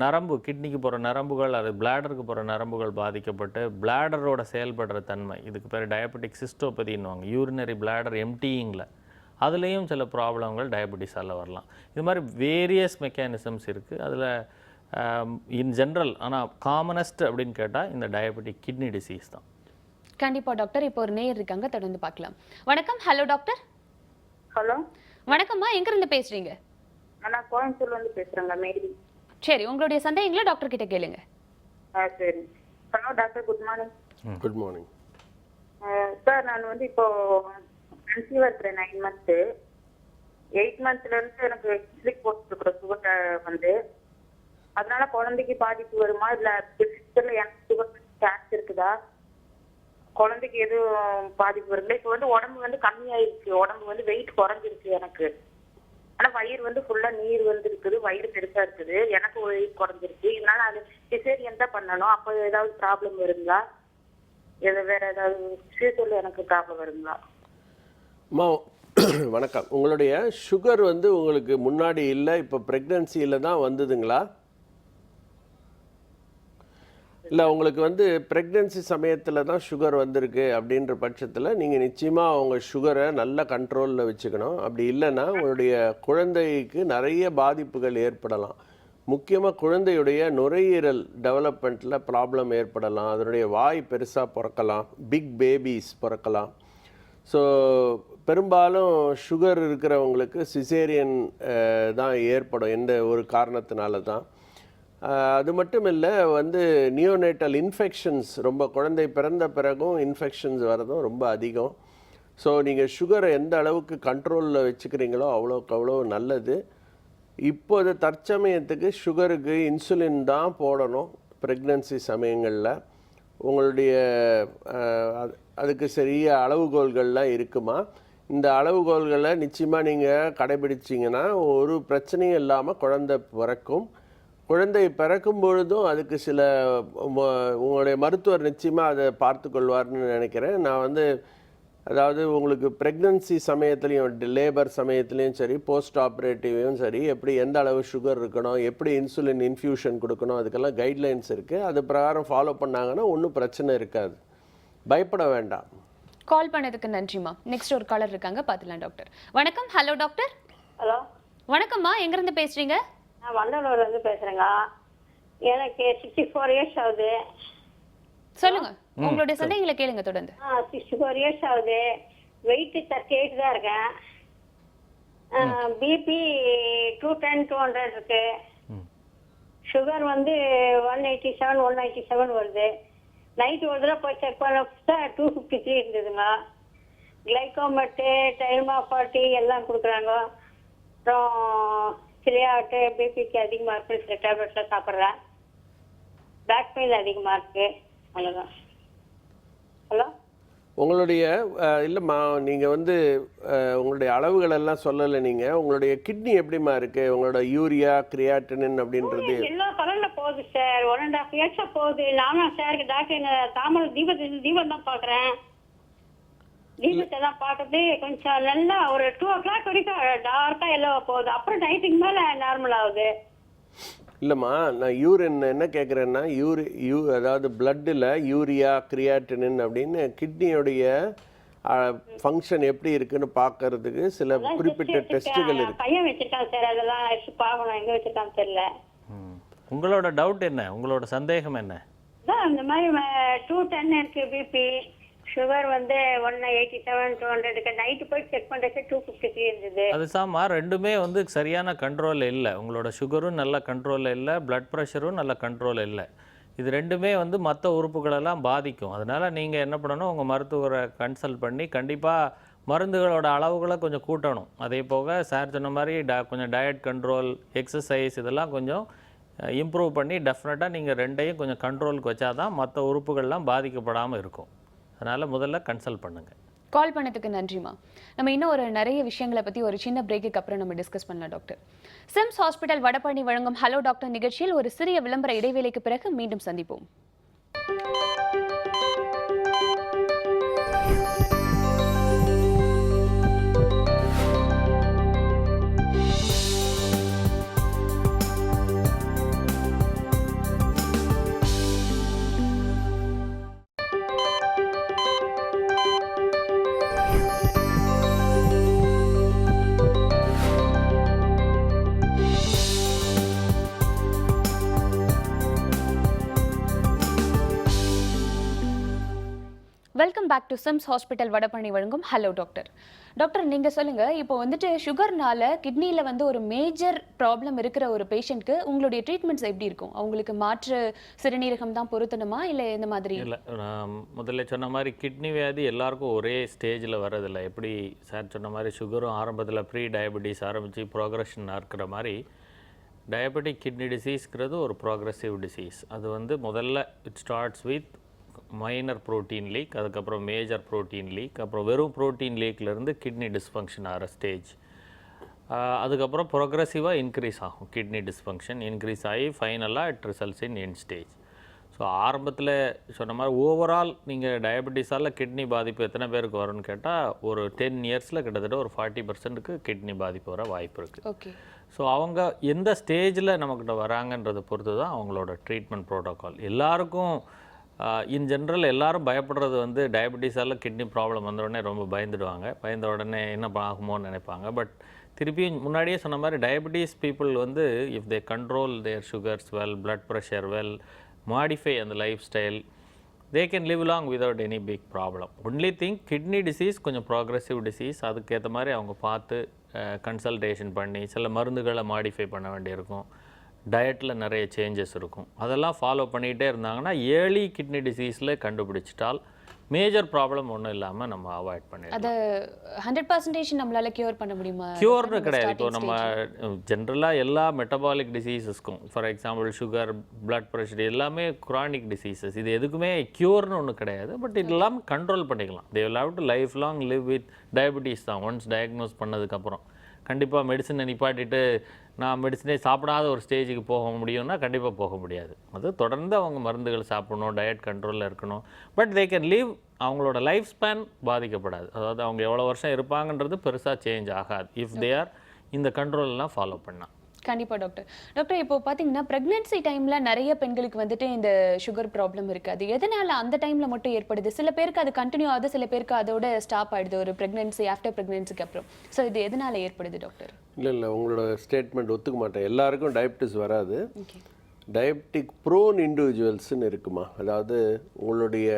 C: நரம்பு, கிட்னிக்கு போகிற நரம்புகள், அது பிளாடருக்கு போகிற நரம்புகள் பாதிக்கப்பட்டு பிளாடரோட செயல்படுற தன்மை, இதுக்கு பேர் டயபெட்டிக் சிஸ்டோபதின்னுவாங்க, யூரினரி பிளாடர் எம்டியிங்கில், அதுலேயும் சில ப்ராப்ளங்கள் டயபெட்டிஸால் வரலாம். இது மாதிரி வேரியஸ் மெக்கானிசம்ஸ் இருக்குது. அதில் இன் ஜென்ரல் ஆனால் காமனஸ்ட் அப்படின்னு கேட்டால் இந்த டயபெட்டிக் கிட்னி டிசீஸ் தான்.
A: கண்டிப்பாக டாக்டர். இப்போ ஒரு நேயர் இருக்காங்க, தொடர்ந்து பார்க்கலாம். வணக்கம். Hello doctor.
G: ஹலோ,
A: வணக்கம்மா, எங்கிருந்து பேசுறீங்க?
G: நான் கோயம்புத்தூர்ல இருந்து பேசுறேங்க, மேரி.
A: சரி, உங்களுடைய சந்தேகங்களை டாக்டர் கிட்ட கேளுங்க.
G: சரி. Hello doctor, good morning.
B: Good morning.
G: Sir, நான் வந்து இப்போ கன்சீவா இருக்கிறேன் 9 மந்த்ஸ். 8 மந்த்ஸ்ல இருந்து எனக்கு ஸ்லிப் போட்டுருக்குற சுகர் வந்து, அதனால குழந்தைக்கு பாதிப்பு வருமா இல்ல ஃபியூச்சர்ல எனக்கு சுகர் சான்ஸ் இருக்குதா, குழந்தைக்கு எதுவும் பாதிப்பு வருங்களா? இப்போ வந்து உடம்பு வந்து கம்மியாயிருச்சு, உடம்பு வந்து வெயிட் குறைஞ்சிருச்சு எனக்கு. ஆனா வயிறு வந்து ஃபுல்லா நீர் வந்து இருக்குது, வயிறு பெருசா இருக்குது, எனக்கு வெயிட் குறைஞ்சிருச்சு. இதனால அது சிசேரியன் தான் பண்ணணும். அப்போ ஏதாவது ப்ராப்ளம் வருங்களா, வேற ஏதாவது ஃபியூச்சர்ல எனக்கு ப்ராப்ளம் வருங்களா?
B: அம்மா வணக்கம். உங்களுடைய சுகர் வந்து உங்களுக்கு முன்னாடி இல்லை, இப்போ ப்ரெக்னன்சியில் தான் வந்ததுங்களா? இல்லை, உங்களுக்கு வந்து ப்ரெக்னன்சி சமயத்தில் தான் சுகர் வந்திருக்கு அப்படின்ற பட்சத்தில் நீங்கள் நிச்சயமாக உங்கள் சுகரை நல்ல கண்ட்ரோலில் வச்சுக்கணும். அப்படி இல்லைன்னா உங்களுடைய குழந்தைக்கு நிறைய பாதிப்புகள் ஏற்படலாம். முக்கியமாக குழந்தையுடைய நுரையீரல் டெவலப்மெண்ட்டில் ப்ராப்ளம் ஏற்படலாம். அதனுடைய வாய் பெருசாக பிறக்கலாம், பிக் பேபிஸ் பிறக்கலாம். ஸோ பெரும்பாலும் சுகர் இருக்கிறவங்களுக்கு சிசேரியன் தான் ஏற்படும், எந்த ஒரு காரணத்தினால தான். அது மட்டும் இல்லை, வந்து நியோனேட்டல் இன்ஃபெக்ஷன்ஸ் ரொம்ப, குழந்தை பிறந்த பிறகும் இன்ஃபெக்ஷன்ஸ் வரதும் ரொம்ப அதிகம். ஸோ நீங்கள் சுகரை எந்த அளவுக்கு கண்ட்ரோலில் வச்சுக்கிறீங்களோ அவ்வளோக்கு அவ்வளோ நல்லது. இப்போது தற்சமயத்துக்கு சுகருக்கு இன்சுலின் தான் போடணும் ப்ரெக்னன்சி சமயங்களில். உங்களுடைய அதுக்கு சரிய அளவுகோல்கள்லாம் இருக்குமா? இந்த அளவுகோல்களை நிச்சயமாக நீங்கள் கடைபிடிச்சிங்கன்னா ஒரு பிரச்சனையும் இல்லாமல் குழந்தை பிறக்கும். குழந்தை பிறக்கும் பொழுதும் அதுக்கு சில உங்களுடைய மருத்துவர் நிச்சயமாக அதை பார்த்து கொள்வார்னு நினைக்கிறேன். நான் வந்து அதாவது உங்களுக்கு ப்ரெக்னன்சி சமயத்துலேயும் லேபர் சமயத்துலேயும் சரி, போஸ்ட் ஆப்ரேட்டிவ்லையும் சரி, எப்படி எந்த அளவு சுகர் இருக்கணும், எப்படி இன்சுலின் இன்ஃபியூஷன் கொடுக்கணும், அதுக்கெல்லாம் கைட்லைன்ஸ் இருக்குது. அது பிரகாரம் ஃபாலோ பண்ணாங்கன்னா ஒன்றும் பிரச்சனை இருக்காது, பயப்பட வேண்டாம்.
A: கால் பண்ணதுக்கு நன்றிம்மா. நெக்ஸ்ட் ஒரு காலர் இருக்காங்க, பார்த்துலாம் டாக்டர். வணக்கம். Hello doctor.
H: ஹலோ
A: வணக்கம்மா, எங்கேருந்து பேசுகிறீங்க?
H: நான் வண்டலூர்லேருந்து பேசுகிறேங்க. எனக்கு 64 இயர்ஸ் ஆகுது.
A: சொல்லுங்க, உங்களுடைய சந்தேகங்களை கேளுங்க தொடர்ந்து.
H: 64 இயர்ஸ் ஆகுது. வெயிட் 38 தான் இருக்கேன். பிபி 210 200 இருக்கு. சுகர் வந்து 187 197 வருது. நைட் ஒரு தடவை போய் செக் பண்ண 253 இருந்ததுங்க. கிளைகோமெட்டு, டைல்மாஃபாட்டி எல்லாம் கொடுக்குறாங்க. அப்புறம் சிலியாட்டு, பிபிக்கு அதிகமாக இருக்கு, சில டேப்லெட்ஸ்லாம் சாப்பிட்றேன். பேக் பெயின் அதிகமாக இருக்கு. அவ்வளோதான். ஹலோ,
B: உங்களுடைய இல்லைம்மா, நீங்கள் வந்து உங்களுடைய அளவுகள் எல்லாம் சொல்லலை. நீங்கள் உங்களுடைய கிட்னி எப்படிம்மா இருக்குது? உங்களோட யூரியா, கிரியாட்டினின் அப்படின்றது
H: எல்லாம் பரவாயில்ல போகுது சார். 1.5 இயர்ஸா போகுது. நானும் சார் டாக்டர் தாமல் தீபம் தான் பார்க்குறேன். தீபத்தை தான் பார்க்குறது கொஞ்சம் நல்லா ஒரு 2 o'clock வரைக்கும் டார்க்காக எல்லாம் போகுது. அப்புறம் நைட்டுக்கு மேலே நார்மல் ஆகுது.
B: இல்லைம்மா, நான் யூரின் என்ன கேட்குறேன்னா, அதாவது பிளட்டில் யூரியா, கிரியாட்டினின் அப்படின்னு கிட்னியோடைய ஃபங்க்ஷன் எப்படி இருக்குன்னு பார்க்கறதுக்கு சில குறிப்பிட்ட டெஸ்ட்டுகள் இருக்கு.
H: பையன் வச்சிருக்கான் சார், அதெல்லாம் பார்க்கணும், எங்கே வச்சிருக்கான்னு தெரியல.
C: உங்களோட டவுட் என்ன, உங்களோட சந்தேகம் என்ன?
H: இந்த மாதிரி 210 இருக்கு பிபி, சுகர் வந்து 187 200 இருக்கு. நைட்டு போய் செக் பண்ணுறதுக்கு 253 இருந்தது.
C: அது சாமா ரெண்டுமே வந்து சரியான கண்ட்ரோல் இல்லை. உங்களோட சுகரும் நல்ல கண்ட்ரோலில் இல்லை, பிளட் ப்ரெஷரும் நல்ல கண்ட்ரோல் இல்லை. இது ரெண்டுமே வந்து மற்ற உறுப்புகளெல்லாம் பாதிக்கும். அதனால் நீங்கள் என்ன பண்ணணும், உங்கள் மருத்துவரை கன்சல்ட் பண்ணி கண்டிப்பாக மருந்துகளோட அளவுகளை கொஞ்சம் கூட்டணும். அதே போக சார் சொன்ன மாதிரி கொஞ்சம் டயட் கண்ட்ரோல், எக்ஸசைஸ் இதெல்லாம் கொஞ்சம் இம்ப்ரூவ் பண்ணி டெஃபினட்டாக நீங்கள் ரெண்டையும் கொஞ்சம் கண்ட்ரோலுக்கு வச்சா தான் மற்ற உறுப்புகள்லாம் பாதிக்கப்படாமல் இருக்கும். அதனால் முதல்ல கன்சல்ட் பண்ணுங்கள்.
A: கால் பண்ணதுக்கு நன்றிம்மா. நம்ம இன்னும் ஒரு நிறைய விஷயங்களை பற்றி ஒரு சின்ன பிரேக்குக்கு அப்புறம் நம்ம டிஸ்கஸ் பண்ணலாம் டாக்டர். சிம்ஸ் ஹாஸ்பிட்டல் வடபழனி வழங்கும் ஹலோ டாக்டர் நிகழ்ச்சியில் ஒரு சிறிய விளம்பர இடைவேளைக்கு பிறகு மீண்டும் சந்திப்போம். Welcome back to SIMS hospital Vadapalani வழங்கும் ஹலோ டாக்டர். டாக்டர் நீங்க சொல்லுங்க, இப்போ வந்துட்டு சுகர்னால கிட்னில வந்து ஒரு மேஜர் ப்ராப்ளம் இருக்கிற ஒரு பேஷண்ட்க்கு உங்களுடைய ட்ரீட்மெண்ட்ஸ் எப்படி இருக்கும்? அவங்களுக்கு மாற்று சிறுநீரகம் தான் பொருத்தணுமா இல்லை இந்த மாதிரி?
C: இல்லை, நான் முதல்ல சொன்ன மாதிரி கிட்னி வியாதி எல்லாருக்கும் ஒரே ஸ்டேஜில் வர்றதில்லை. எப்படி சார் சொன்ன மாதிரி சுகரும் ஆரம்பத்தில் ப்ரீ டயபெட்டிஸ் ஆரம்பித்து ப்ரோக்ரஷன் இருக்கிற மாதிரி டயபெட்டிக் கிட்னி டிசீஸ்ங்கிறது ஒரு ப்ரோக்ரஸிவ் டிசீஸ். அது வந்து முதல்ல it starts with minor protein leak, அதுக்கப்புறம் மேஜர் ப்ரோட்டீன் லீக், அப்புறம் வெறும் ப்ரோட்டீன் லீக்லேருந்து கிட்னி டிஸ்ஃபங்க்ஷன் ஆகிற ஸ்டேஜ். அதுக்கப்புறம் ப்ரோக்ரஸிவாக இன்க்ரீஸ் ஆகும். கிட்னி டிஸ்ஃபங்க்ஷன் இன்க்ரீஸ் ஆகி ஃபைனலாக it results in end stage. So ஆரம்பத்தில் சொன்ன மாதிரி ஓவரால் நீங்கள் டயபெட்டிஸால் கிட்னி பாதிப்பு எத்தனை பேருக்கு வரும்னு கேட்டால் ஒரு 10 இயர்ஸில் கிட்டத்தட்ட ஒரு 40%க்கு கிட்னி பாதிப்பு வர வாய்ப்பு இருக்குது.
A: ஓகே.
C: ஸோ அவங்க எந்த ஸ்டேஜில் நம்மக்கிட்ட வராங்கன்றதை பொறுத்து தான் அவங்களோட ட்ரீட்மெண்ட் ப்ரோட்டோக்கால். எல்லாருக்கும் இன் ஜென்ரல் எல்லாரும் பயப்படுறது வந்து டயபெட்டிஸால் கிட்னி ப்ராப்ளம் வந்த உடனே ரொம்ப பயந்துடுவாங்க. பயந்த உடனே என்ன ஆகுமோன்னு நினைப்பாங்க. பட் திருப்பியும் முன்னாடியே சொன்ன மாதிரி டயபெட்டிஸ் பீப்புள் வந்து if they control their sugars well, blood pressure well, modify அந்த life style, they can live long without any big problem. Only thing kidney disease கொஞ்சம் ப்ராக்ரெசிவ் டிசீஸ். அதுக்கேற்ற மாதிரி அவங்க பார்த்து கன்சல்டேஷன் பண்ணி சில மருந்துகளை மாடிஃபை பண்ண வேண்டியிருக்கும். டயட்டில் நிறைய சேஞ்சஸ் இருக்கும். அதெல்லாம் ஃபாலோ பண்ணிகிட்டே இருந்தாங்கன்னா ஏர்லி கிட்னி டிசீஸில் கண்டுபிடிச்சிட்டால் மேஜர் ப்ராப்ளம் ஒன்றும் இல்லாமல் நம்ம அவாய்ட் பண்ணிடலாம்.
A: அதை 100% நம்மளால கியூர் பண்ண முடியுமா?
C: கியூர்னு கிடையாது. இப்போ நம்ம ஜென்ரலாக எல்லா மெட்டபாலிக் டிசீஸஸ்க்கும், for example sugar, blood pressure எல்லாமே குரானிக் டிசீசஸ். இது எதுக்குமே கியூர்னு ஒன்று கிடையாது. பட் இது எல்லாம் கண்ட்ரோல் பண்ணிக்கலாம். They will have to life long live with diabetes தான். ஒன்ஸ் டயக்னோஸ் பண்ணதுக்கப்புறம் கண்டிப்பாக மெடிசனை நிப்பாட்டிட்டு நான் மெடிசனே சாப்பிடாத ஒரு ஸ்டேஜுக்கு போக முடியும்னா கண்டிப்பாக போக முடியாது. அது தொடர்ந்து அவங்க மருந்துகள் சாப்பிடணும், டயட் கண்ட்ரோலில் இருக்கணும். But they can leave. அவங்களோட லைஃப் ஸ்பேன் பாதிக்கப்படாது. அதாவது அவங்க எவ்வளோ வருஷம் இருப்பாங்கன்றது பெருசாக சேஞ்ச் ஆகாது இஃப் தே ஆர் இந்த கண்ட்ரோல்லாம் ஃபாலோ பண்ணால்.
A: கண்டிப்பாக டாக்டர். டாக்டர் இப்போ பார்த்தீங்கன்னா ப்ரெக்னென்சி டைமில் நிறைய பெண்களுக்கு வந்துட்டு இந்த சுகர் ப்ராப்ளம் இருக்குது. அது எதனால் அந்த டைமில் மட்டும் ஏற்படுது? சில பேருக்கு அது கண்டினியூ ஆகுது, சில பேருக்கு அதோட ஸ்டாப் ஆகிடுது ஒரு ப்ரெக்னென்சி ஆஃப்டர் ப்ரெக்னென்சிக்கு அப்புறம். ஸோ இது எதனால் ஏற்படுது டாக்டர்?
B: இல்லை உங்களோட ஸ்டேட்மெண்ட் ஒத்துக்க மாட்டேன். எல்லாருக்கும் டயபெட்டிஸ் வராது. டயபெட்டிக் ப்ரோன் இண்டிவிஜுவல்ஸ்ன்னு இருக்குமா, அதாவது உங்களுடைய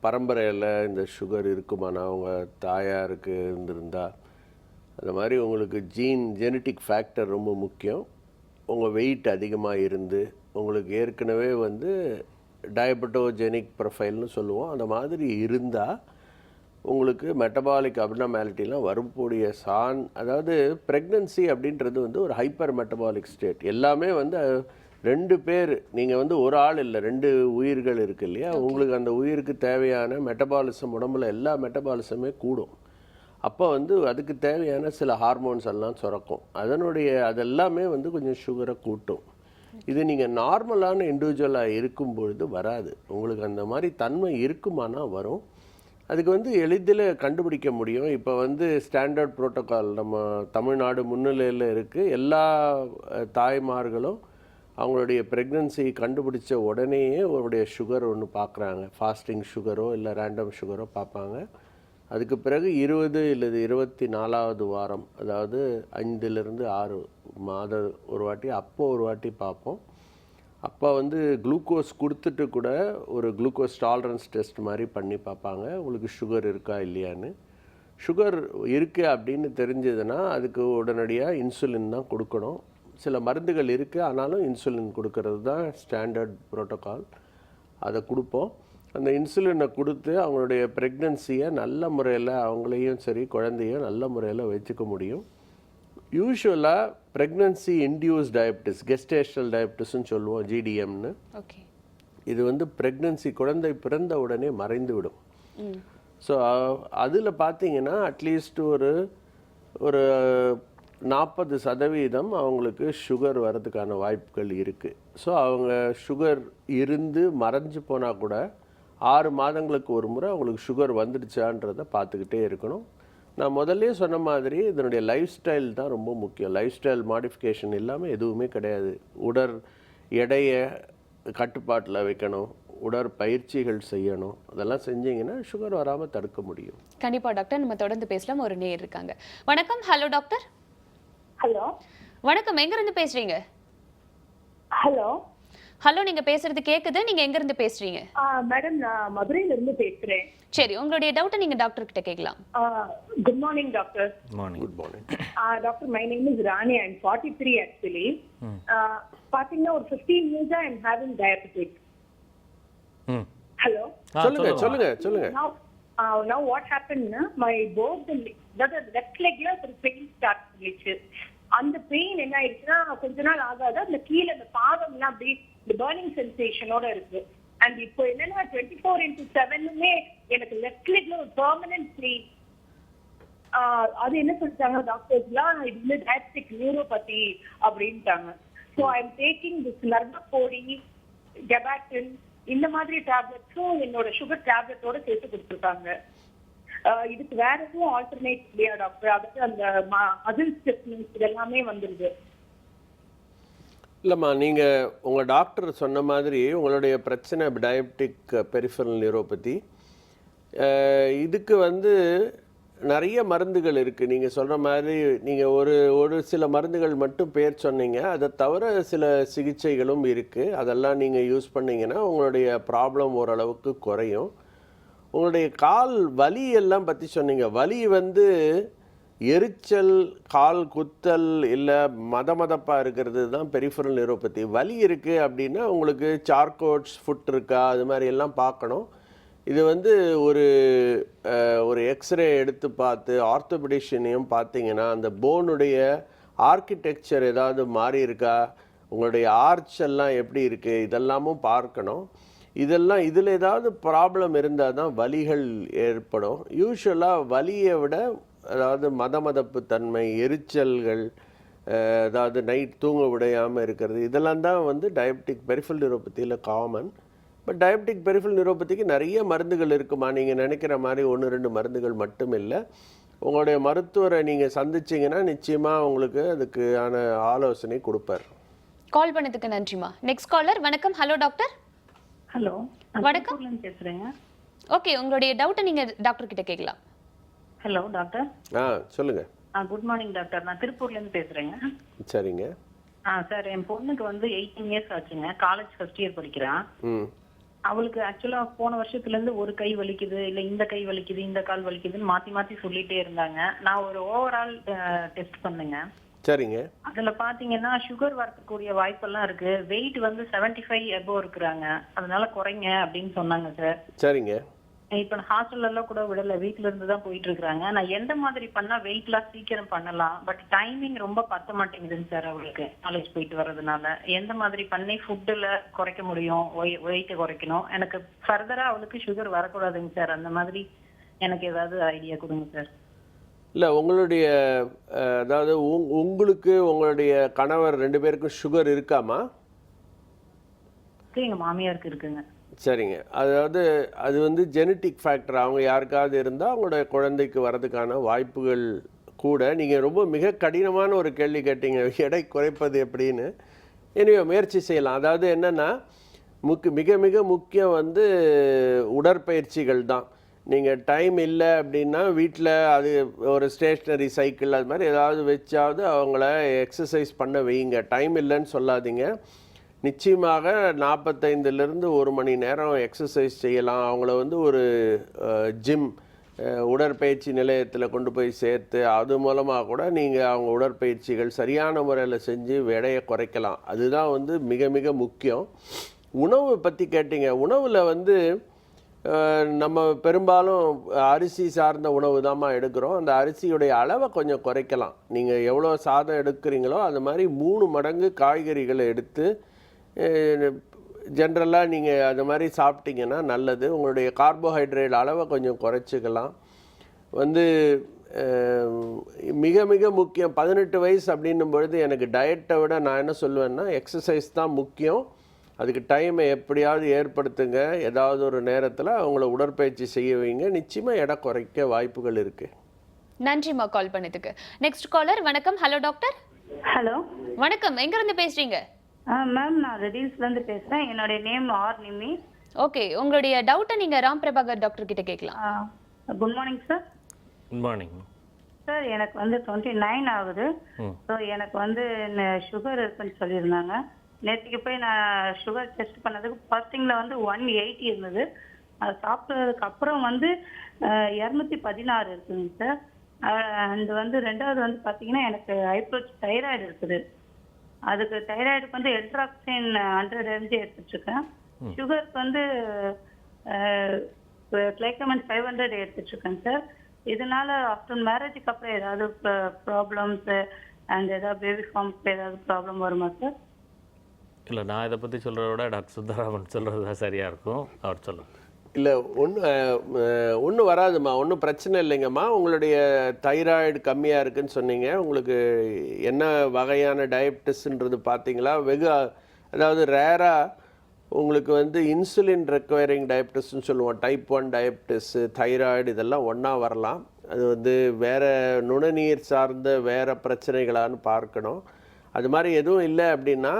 B: பரம்பரையில் இந்த சுகர் இருக்குமானா அவங்க தாயாருக்கு இருந்திருந்தா அந்த மாதிரி உங்களுக்கு ஜெனட்டிக் ஃபேக்டர் ரொம்ப முக்கியம். உங்கள் வெயிட் அதிகமாக இருந்து உங்களுக்கு ஏற்கனவே வந்து டயபெட்டோஜெனிக் ப்ரொஃபைல்னு சொல்லுவோம், அந்த மாதிரி இருந்தால் உங்களுக்கு மெட்டபாலிக் அப்னார்மாலிட்டிலாம் வரக்கூடிய அதாவது ப்ரெக்னன்சி அப்படின்றது வந்து ஒரு ஹைப்பர் மெட்டபாலிக் ஸ்டேட். எல்லாமே வந்து 2 பேர், நீங்கள் வந்து ஒரு ஆள் இல்லை, 2 உயிர்கள் இருக்குது இல்லையா. உங்களுக்கு அந்த உயிருக்கு தேவையான மெட்டபாலிசம் உடம்புல எல்லா மெட்டபாலிசமே கூடும். அப்போ வந்து அதுக்கு தேவையான சில ஹார்மோன்ஸ் எல்லாம் சுரக்கும். அதெல்லாமே வந்து கொஞ்சம் சுகரை கூட்டும். இது நீங்கள் நார்மலான இண்டிவிஜுவலாக இருக்கும் பொழுது வராது. உங்களுக்கு அந்த மாதிரி தன்மை இருக்குமானா வரும். அதுக்கு வந்து எளிதில் கண்டுபிடிக்க முடியும். இப்போ வந்து ஸ்டாண்டர்ட் ப்ரோட்டோக்கால் நம்ம தமிழ்நாடு முன்னிலையில் இருக்குது. எல்லா தாய்மார்களும் அவங்களுடைய ப்ரெக்னன்சி கண்டுபிடிச்ச உடனேயே அவருடைய சுகர் ஒன்று பார்க்குறாங்க. ஃபாஸ்டிங் சுகரோ இல்லை ரேண்டம் சுகரோ பார்ப்பாங்க. அதுக்கு பிறகு 20 இல்லது 24வது வாரம், அதாவது 5லிருந்து 6 மாதம் ஒரு வாட்டி, அப்போ ஒரு வாட்டி பார்ப்போம். அப்போ வந்து குளுக்கோஸ் கொடுத்துட்டு கூட ஒரு குளுக்கோஸ் டாலரன்ஸ் டெஸ்ட் மாதிரி பண்ணி பார்ப்பாங்க உங்களுக்கு சுகர் இருக்கா இல்லையான்னு. சுகர் இருக்குது அப்படின்னு தெரிஞ்சதுன்னா அதுக்கு உடனடியாக இன்சுலின் தான் கொடுக்கணும். சில மருந்துகள் இருக்குது, ஆனாலும் இன்சுலின் கொடுக்கறது தான் ஸ்டாண்டர்ட் ப்ரோட்டோக்கால். அதை கொடுப்போம். அந்த இன்சுலினை கொடுத்து அவங்களுடைய ப்ரெக்னன்சியை நல்ல முறையில் அவங்களையும் சரி குழந்தையும் நல்ல முறையில் வச்சுக்க முடியும். யூஸ்வலாக ப்ரெக்னன்சி இன்டியூஸ் டயபெட்டிஸ், கெஸ்டேஷனல் டயபெட்டிஸ்ன்னு சொல்லுவோம், ஜிடிஎம்னு.
A: ஓகே. இது
B: வந்து ப்ரெக்னன்சி குழந்தை பிறந்த உடனே மறைந்து விடும். ஸோ அதில் பார்த்தீங்கன்னா அட்லீஸ்ட் ஒரு 40% அவங்களுக்கு சுகர் வர்றதுக்கான வாய்ப்புகள் இருக்குது. ஸோ அவங்க சுகர் இருந்து மறைஞ்சு போனால் கூட 6 மாதங்களுக்கு ஒரு முறை அவங்களுக்கு சுகர் வந்துடுச்சான்றதை பார்த்துக்கிட்டே இருக்கணும். நான் முதல்ல சொன்ன மாதிரி இதனுடைய லைஃப் ஸ்டைல் தான் ரொம்ப முக்கியம். லைஃப் ஸ்டைல் மாடிஃபிகேஷன் இல்லாமல் எதுவுமே கிடையாது. எடையை கட்டுப்பாட்டில் வைக்கணும், உடற்பயிற்சிகள் செய்யணும். அதெல்லாம் செஞ்சீங்கன்னா சுகர் வராமல் தடுக்க முடியும்.
A: கண்டிப்பாக டாக்டர். நம்ம தொடர்ந்து பேசலாம். ஒரு நேயர் இருக்காங்க. வணக்கம். Hello doctor.
I: ஹலோ
A: வணக்கம். எங்கேருந்து பேசுகிறீங்க?
I: ஹலோ
A: ஹலோ, நீங்க பேசுறது கேக்குது. நீங்க எங்க இருந்து பேசுறீங்க?
I: மேடம், நான் மதுரையில இருந்து பேசுறேன்.
A: சரி, உங்களுடைய டவுட்டை நீங்க டாக்டர் கிட்ட கேட்கலாம்.
I: Good morning doctor.
C: Morning.
B: Good morning.
I: Doctor, my name is Rani. I am 43 actually. பாத்தீங்கன்னா ஒரு 15 years I am having diabetic. Hello,
B: சொல்லுங்க சொல்லுங்க சொல்லுங்க.
I: now what happened na, my both the left leg la ஒரு pain start பண்ணிச்சு. அந்த pain என்ன ஆயிடுச்சுன்னா கொஞ்ச நாள் ஆகாத அந்த கீழே அந்த பாதம் எல்லாம் அப்படியே இந்த பர்னிங் சென்சேஷனோட இருக்கு. அண்ட் இப்போ என்னன்னா 24/7 எனக்கு லெஃப்ட் லெக்ல ஒரு பெர்மனன்ட் பெயின். அது என்ன சொல்லிட்டாங்க டாக்டர்ஸ்லாம், இது வந்து டயபெட்டிக் நியூரோபதி அப்படின்ட்டாங்க. So I am taking this நர்வப்போடி, கெபாட்டின் இந்த மாதிரி டேப்லெட்ஸும் என்னோட சுகர் டேப்லெட்டோட சேர்த்து கொடுத்துருக்காங்க. இதுக்கு வேற எதுவும் ஆல்டர்னேட் இல்லையா டாக்டர்? அதுக்கு அந்த மசில் ஸ்டிஃப்னஸ் இதெல்லாமே வந்துருது.
B: இல்லைம்மா, நீங்கள் உங்கள் டாக்டர் சொன்ன மாதிரி உங்களுடைய பிரச்சனை டயபெட்டிக் பெரிஃபரல் நியூரோபதி. இதுக்கு வந்து நிறைய மருந்துகள் இருக்குது. நீங்கள் சொல்கிற மாதிரி நீங்கள் ஒரு சில மருந்துகள் மட்டும் பேர் சொன்னீங்க. அதை தவிர சில சிகிச்சைகளும் இருக்குது. அதெல்லாம் நீங்கள் யூஸ் பண்ணிங்கன்னா உங்களுடைய ப்ராப்ளம் ஓரளவுக்கு குறையும். உங்களுடைய கால் வலி எல்லாம் பற்றி சொன்னீங்க. வலி வந்து எரிச்சல், கால் குத்தல், இல்லை மதப்பாக இருக்கிறது தான் பெரிஃபரல் நியூரோபதி. வலி இருக்குது அப்படின்னா உங்களுக்கு சார்கோட்ஸ் ஃபுட் இருக்கா, அது மாதிரி எல்லாம் பார்க்கணும். இது வந்து ஒரு எக்ஸ்ரே எடுத்து பார்த்து ஆர்த்தோபெடிஷனையும் பார்த்தீங்கன்னா அந்த போனுடைய ஆர்கிடெக்சர் ஏதாவது மாறி இருக்கா, உங்களுடைய ஆர்ச் எல்லாம் எப்படி இருக்குது, இதெல்லாமும் பார்க்கணும். இதில் ஏதாவது ப்ராப்ளம் இருந்தால் தான் வலிகள் ஏற்படும். யூஸ்வலாக வலியை விட அதாவது மதப்பு தன்மை, எரிச்சல்கள், அதாவது நைட் தூங்க விடையாமல் இருக்கிறது, இதெல்லாம் தான் வந்து டயபெட்டிக் பெரிஃபரல் நியூரோபதியில் காமன். பட் டயபெட்டிக் பெரிஃபரல் நியூரோபதிக்கு நிறைய மருந்துகள் இருக்குமா. நீங்கள் நினைக்கிற மாதிரி 1-2 மருந்துகள் மட்டும் இல்லை. உங்களுடைய மருத்துவரை நீங்கள் சந்திச்சிங்கன்னா நிச்சயமாக உங்களுக்கு அதுக்கான ஆலோசனை கொடுப்பார்.
A: கால் பண்ணதுக்கு நன்றிமா. Next caller. வணக்கம். Hello doctor.
J: ஹலோ,
A: வணக்கம்.
J: பேசுறேங்க.
A: ஓகே, உங்களுடைய டவுட்டை நீங்க டாக்டர் கிட்ட கேட்கலாம்.
J: Hello doctor.
B: சொல்லுங்க.
J: Good morning doctor. நான் திருப்பூர்ல இருந்து பேசுறேங்க.
B: சரிங்க.
J: சார், என் பொண்ணுக்கு வந்து 18 years ஆச்சுங்க. காலேஜ் ஃபர்ஸ்ட் இயர் படிக்கிறான். அவளுக்கு ஆக்சுவலா போன வருஷத்துல இருந்து ஒரு கை வலிக்குது, இல்ல இந்த கை வலிக்குது, இந்த கால் வலிக்குதுன்னு மாத்தி மாத்தி சொல்லிட்டே இருந்தாங்க. நான் ஒரு ஓவரால் டெஸ்ட் பண்ணுங்க.
B: சரிங்க.
J: அதுல பாத்தீங்கன்னா சுகர் வரக்கூடிய வாய்ப்பெல்லாம் இருக்கு. வெயிட் வந்து 75 above இருக்கிறாங்க. அதனால குறைங்க அப்படின்னு சொன்னாங்க சார்.
B: சரிங்க.
J: இப்ப ஹாஸ்டல்ல எல்லாம் கூட விடல, வீட்டுல இருந்து தான் போயிட்டு இருக்காங்க. நான் எந்த மாதிரி பண்ணா வெயிட் லாஸ் சீக்கிரம் பண்ணலாம், பட் டைமிங் ரொம்ப பத்த மாட்டேங்குதுங்க சார் அவளுக்கு காலேஜ் போயிட்டு வர்றதுனால. எந்த மாதிரி பண்ணி ஃபுட்டுல குறைக்க முடியும், வெயிட்டை குறைக்கணும், எனக்கு ஃபர்தரா அவளுக்கு சுகர் வரக்கூடாதுங்க சார். அந்த மாதிரி எனக்கு ஏதாவது ஐடியா கொடுங்க சார்.
B: இல்லை, உங்களுடைய அதாவது உங்களுக்கு உங்களுடைய கணவர் 2 பேருக்கும் சுகர் இருக்காமா?
J: எங்க மாமியாருக்கு இருக்குங்க.
B: சரிங்க. அதாவது அது வந்து ஜெனட்டிக் ஃபேக்டர். அவங்க யாருக்காவது இருந்தால் அவங்களுடைய குழந்தைக்கு வர்றதுக்கான வாய்ப்புகள் கூட. நீங்கள் ரொம்ப மிக கடினமான ஒரு கேள்வி கேட்டீங்க, எடை குறைப்பது எப்படின்னு. எனவே முயற்சி செய்யலாம். அதாவது என்னென்னா மிக மிக முக்கியம் வந்து உடற்பயிற்சிகள் தான். நீங்கள் டைம் இல்லை அப்படின்னா வீட்டில் அது ஒரு ஸ்டேஷ்னரி சைக்கிள் அது மாதிரி ஏதாவது வச்சாவது அவங்கள எக்ஸசைஸ் பண்ண வைங்க. டைம் இல்லைன்னு சொல்லாதீங்க. நிச்சயமாக 45லேருந்து 1 மணி நேரம் எக்ஸசைஸ் செய்யலாம். அவங்கள வந்து ஒரு ஜிம், உடற்பயிற்சி நிலையத்தில் கொண்டு போய் சேர்த்து அது மூலமாக கூட நீங்கள் அவங்க உடற்பயிற்சிகள் சரியான முறையில் செஞ்சு எடையை குறைக்கலாம். அதுதான் வந்து மிக மிக முக்கியம். உணவு பற்றி கேட்டீங்க. உணவில் வந்து நம்ம பெரும்பாலும் அரிசி சார்ந்த உணவு தான்மா எடுக்கிறோம். அந்த அரிசியுடைய அளவை கொஞ்சம் குறைக்கலாம். நீங்கள் எவ்வளோ சாதம் எடுக்கிறீங்களோ அது மாதிரி 3 மடங்கு காய்கறிகளை எடுத்து ஜென்ரலாக நீங்கள் அது மாதிரி சாப்பிட்டீங்கன்னா நல்லது. உங்களுடைய கார்போஹைட்ரேட் அளவை கொஞ்சம் குறைச்சிக்கலாம். வந்து மிக மிக முக்கியம் 18 வயசு அப்படின்னும் பொழுது எனக்கு டயட்டை விட நான் என்ன சொல்லுவேன்னா எக்ஸசைஸ் தான் முக்கியம். அதுக்கு டைமை எப்படியாவது ஏற்படுத்துங்க. ஏதாவது ஒரு நேரத்தில் அவங்கள உடற்பயிற்சி செய்ய வைங்க. நிச்சயமாக எடை குறைக்க வாய்ப்புகள் இருக்குது.
A: நன்றிம்மா கால் பண்ணதுக்கு. Next caller. வணக்கம். Hello doctor.
K: ஹலோ,
A: வணக்கம். எங்க இருந்து பேசுறீங்க?
K: மேம், நான் ரெடியூஸ்ல இருந்து பேசுறேன். என்னோட நேம் ஆர் நிமி.
A: ஓகே, உங்களுடைய டவுட்டை நீங்க ராம் பிரபாகர் டாக்டர் கிட்ட கேட்கலாம்.
K: Good morning sir.
C: Good morning
K: sir, எனக்கு வந்து 29 ஆகுது. ஸோ எனக்கு வந்து சுகர் இருக்குன்னு சொல்லியிருந்தாங்க. நேற்றுக்கு போய் நான் சுகர் டெஸ்ட் பண்ணதுக்கு ஃபர்ஸ்டிங்கில் வந்து 180 இருந்தது. அது சாப்பிட்டதுக்கு அப்புறம் வந்து 216 இருக்குதுங்க சார். அண்ட் வந்து ரெண்டாவது வந்து பார்த்தீங்கன்னா எனக்கு தைராய்டு இருக்குது. அதுக்கு தைராய்டுக்கு வந்து எல்ட்ராக்சின் 100 mg எடுத்துட்டு இருக்கேன். சுகருக்கு வந்து கிளைக்கமன் 500 எடுத்துட்டு இருக்கேன் சார். இதனால ஆஃப்டர் மேரேஜுக்கு அப்புறம் ஏதாவது ப்ராப்ளம்ஸ் அண்ட் ஏதாவது பேபி ஃபார்ம்க்கு ஏதாவது ப்ராப்ளம் வருமா சார்?
C: இல்லை, நான் இதை பற்றி சொல்கிறத விட டாக்டர் சுந்தராமன் சொல்கிறது தான் சரியாக இருக்கும். அவர் சொல்லுங்கள்.
B: இல்லை, ஒன்றும் வராதுமா, ஒன்றும் பிரச்சனை இல்லைங்கம்மா. உங்களுடைய தைராய்டு கம்மியாக இருக்குன்னு சொன்னீங்க. உங்களுக்கு என்ன வகையான டயபிட்டிஸ்ன்றது பார்த்தீங்களா? அதாவது ரேராக உங்களுக்கு வந்து இன்சுலின் ரெக்வயரிங் டயபிட்டிஸ்ன்னு சொல்லுவோம். டைப் 1 டயபிட்டிஸு, தைராய்டு இதெல்லாம் ஒன்றா வரலாம். அது வந்து வேறு நுணநீர் சார்ந்த வேறு பிரச்சனைகளான்னு பார்க்கணும். அது மாதிரி எதுவும் இல்லை அப்படின்னா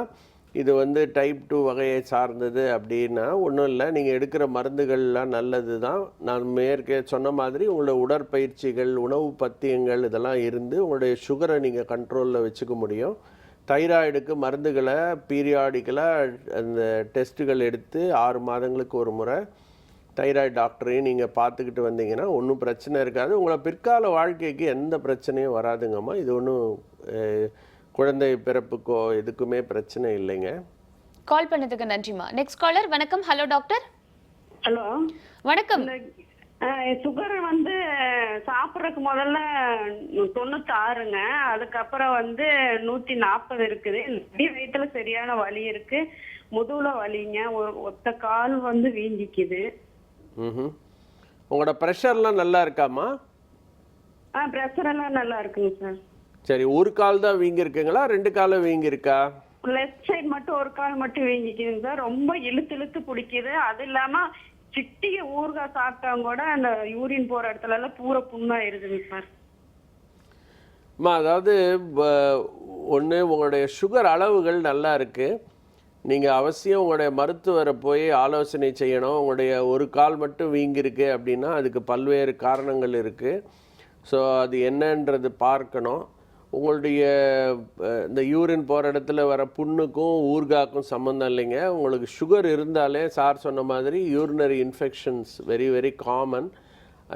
B: இது வந்து டைப் 2 வகையை சார்ந்தது அப்படின்னா ஒன்றும் இல்லை. நீங்கள் எடுக்கிற மருந்துகள்லாம் நல்லது தான். நான் சொன்ன மாதிரி உங்களோட உடற்பயிற்சிகள், உணவு பத்தியங்கள் இதெல்லாம் இருந்து உங்களுடைய சுகரை நீங்கள் கண்ட்ரோலில் வச்சுக்க முடியும். தைராய்டுக்கு மருந்துகளை பீரியாடிக்கலாக அந்த டெஸ்ட்டுகள் எடுத்து 6 மாதங்களுக்கு ஒரு முறை தைராய்டு டாக்டரையும் நீங்கள் பார்த்துக்கிட்டு வந்தீங்கன்னா ஒன்றும் பிரச்சனை இருக்காது. உங்களை பிற்கால வாழ்க்கைக்கு எந்த பிரச்சனையும் வராதுங்கம்மா. இது ஒன்றும் குழந்தை பிறப்புக்கோ எதுக்குமே பிரச்சனை இல்லைங்க.
A: கால் பண்ணதுக்கு நன்றிமா. Next caller. வணக்கம். Hello doctor.
H: ஹலோ,
A: வணக்கம்.
H: சுகர் வந்து சாப்பிட்றதுக்கு முதல்ல 96ங்க. அதுக்கப்புறம் வந்து 140 இருக்குது. வயிற்றுல சரியான வலி இருக்கு, முதுகுல வலிங்க, ஒரு ஒத்த கால் வந்து வீங்கிக்குது.
B: உங்களோட ப்ரெஷர்லாம் நல்லா இருக்காமா?
H: ப்ரெஷர் எல்லாம் நல்லா இருக்குங்க சார்.
B: சரி, ஒரு கால் தான் வீங்கி இருக்குங்களா, 2 காலும் வீங்கி இருக்கா?
H: லெஃப்ட் சைடு மட்டும் ஒரு கால் மட்டும் வீங்கிக்குதுங்க சார். ரொம்ப இழுத்து பிடிக்குது. அது இல்லாம சிட்டிய ஊறுகாய் சாப்பிட்டவங்க கூட அந்த யூரின் போற இடத்துல எல்லாம் பூரா புண்ணாயிருதுங்க சார்.
B: அதாவது ஒன்று, உங்களுடைய சுகர் அளவுகள் நல்லா இருக்குது. நீங்கள் அவசியம் உங்களுடைய மருத்துவரை போய் ஆலோசனை செய்யணும். உங்களுடைய ஒரு கால் மட்டும் வீங்கிருக்கு அப்படின்னா அதுக்கு பல்வேறு காரணங்கள் இருக்குது. ஸோ அது என்னன்றது பார்க்கணும். உங்களுடைய இந்த யூரின் போகிற இடத்துல வர புண்ணுக்கும் ஊர்காக்கும் சம்மந்தம் இல்லைங்க. உங்களுக்கு சுகர் இருந்தாலே சார் சொன்ன மாதிரி urinary infections very very common.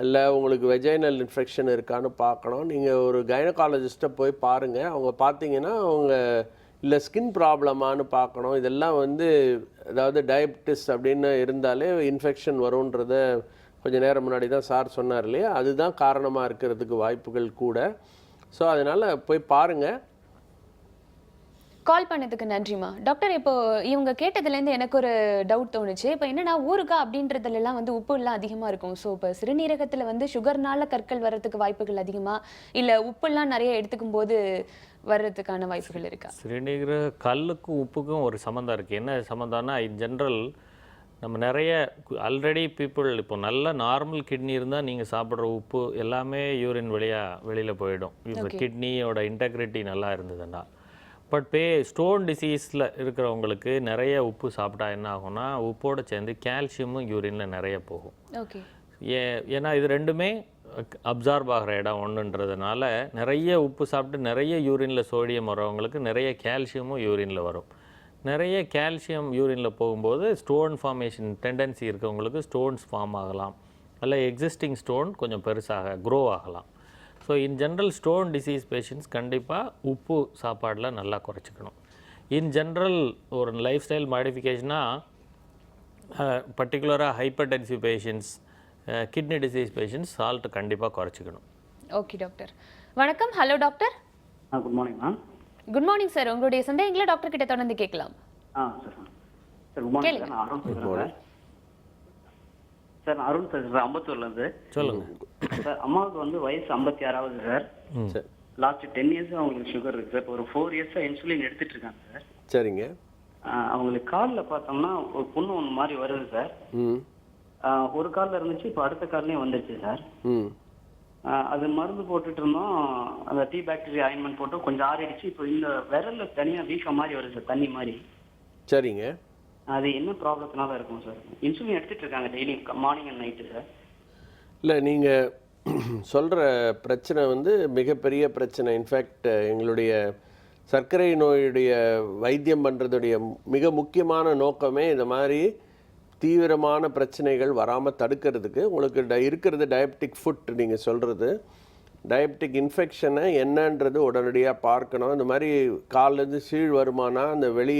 B: இல்லை உங்களுக்கு வெஜைனல் இன்ஃபெக்ஷன் இருக்கான்னு பார்க்கணும். நீங்கள் ஒரு கைனகாலஜிஸ்ட்டை போய் பாருங்கள். அவங்க பார்த்தீங்கன்னா அவங்க இல்லை ஸ்கின் ப்ராப்ளமானு பார்க்கணும். இதெல்லாம் வந்து அதாவது டயபிட்டிஸ் அப்படின்னு இருந்தாலே இன்ஃபெக்ஷன் வரும்ன்றத கொஞ்சம் நேரம் முன்னாடி தான் சார் சொன்னார் இல்லையா, அதுதான் காரணமாக இருக்கிறதுக்கு வாய்ப்புகள் கூட. ஸோ அதனால் போய் பாருங்கள்.
A: கால் பண்ணதுக்கு நன்றிமா. டாக்டர், இப்போ இவங்க கேட்டதுலேருந்து எனக்கு ஒரு டவுட் தோணுச்சு. இப்போ என்னன்னா ஊறுகாய் அப்படின்றதுலாம் வந்து உப்பு எல்லாம் அதிகமாக இருக்கும். ஸோ இப்போ சிறுநீரகத்தில் வந்து சுகர்னால கற்கள் வர்றதுக்கு வாய்ப்புகள் அதிகமா, இல்லை உப்புலாம் நிறைய எடுத்துக்கும் போது வர்றதுக்கான வாய்ப்புகள் இருக்கா?
C: சிறுநீரக கல்லுக்கும் உப்புக்கும் ஒரு சம்மந்தம் இருக்குது. என்ன சம்மந்தம்னா, இன் ஜென்ரல் நம்ம நிறைய ஆல்ரெடி பீப்புள் இப்போ நல்ல நார்மல் கிட்னி இருந்தால் நீங்கள் சாப்பிட்ற உப்பு எல்லாமே யூரின் வெளியில் போயிடும். இப்போ கிட்னியோட இன்டெகிரிட்டி நல்லா இருந்ததுன்னா. பட் ஸ்டோன் டிசீஸில் இருக்கிறவங்களுக்கு நிறைய உப்பு சாப்பிட்டா என்ன ஆகும்னா, உப்போடு சேர்ந்து கால்சியமும் யூரினில் நிறைய போகும். ஏன்னா இது ரெண்டுமே அப்சார்ப் ஆகிற இடம் ஒன்றுன்றதுனால நிறைய உப்பு சாப்பிட்டு நிறைய யூரினில் சோடியம் வரவங்களுக்கு நிறைய கால்சியமும் யூரினில் வரும். நிறைய கால்சியம் யூரினில் போகும்போது ஸ்டோன் ஃபார்மேஷன் டெண்டன்சி இருக்கவங்களுக்கு ஸ்டோன்ஸ் ஃபார்ம் ஆகலாம். அல்ல எக்ஸிஸ்டிங் ஸ்டோன் கொஞ்சம் பெருசாக க்ரோ ஆகலாம். So in general stone disease patients கண்டிப்பாக உப்பு சாப்பாடில் நல்லா குறைச்சிக்கணும். இன் ஜென்ரல் ஒரு லைஃப் ஸ்டைல் மாடிஃபிகேஷனாக பர்டிகுலராக hypertensive patients, kidney disease patients salt கண்டிப்பாக குறைச்சிக்கணும்.
A: Okay doctor. வணக்கம். Hello doctor.
L: Good morning ma'am.
A: Good morning sir. உங்களுடைய சந்தேகங்களை டாக்டர் கிட்ட தொடர்ந்து கேட்கலாம்.
L: Sir good morning sir. நான் அருண் பேசுகிறேன் சார். நான் அருண் பேசுகிறேன் அம்பத்தூர்லேருந்து.
C: சொல்லுங்கள்
L: சார். அம்மாவுக்கு வந்து வயசு 56 சார். லாஸ்ட் 10 இயர்ஸ் அவங்களுக்கு சுகர் இருக்குது சார். ஒரு 4 இயர்ஸாக இன்சுலின் எடுத்துட்டு இருக்காங்க சார்.
B: சரிங்க.
L: அவங்களுக்கு காலில் பார்த்தோம்னா ஒரு புண்ணு ஒன்று மாதிரி வருது சார். ஒரு காலில் இருந்துச்சு, இப்போ அடுத்த கால்லையும் வந்துருச்சு சார். அது மருந்து போட்டுட்டு இருந்தோம். அந்த டீ பாக்டீரியா ஆயின்மெண்ட் போட்டு கொஞ்சம் ஆறிடுச்சு. இப்போ இந்த விரல்ல தனியாக வீக்கம் மாதிரி வருது சார், தண்ணி மாதிரி.
B: சரிங்க.
L: அது என்ன ப்ராப்ளத்தினால இருக்கும் சார்? இன்சுலின் எடுத்துட்டு இருக்காங்க daily morning and night sir.
B: இல்லை, நீங்கள் சொல்கிற பிரச்சனை வந்து மிகப்பெரிய பிரச்சனை. இன்ஃபேக்ட் எங்களுடைய சர்க்கரை நோயுடைய வைத்தியம் பண்ணுறதுடைய மிக முக்கியமான நோக்கமே இந்த மாதிரி தீவிரமான பிரச்சனைகள் வராமல் தடுக்கிறதுக்கு. உங்களுக்கு இருக்கிறது டயபெட்டிக் ஃபுட், நீங்கள் சொல்கிறது டயபெட்டிக் இன்ஃபெக்ஷனை என்னன்றது உடனடியாக பார்க்கணும். இந்த மாதிரி கால்லேருந்து சீழ் வருமானா அந்த வெளி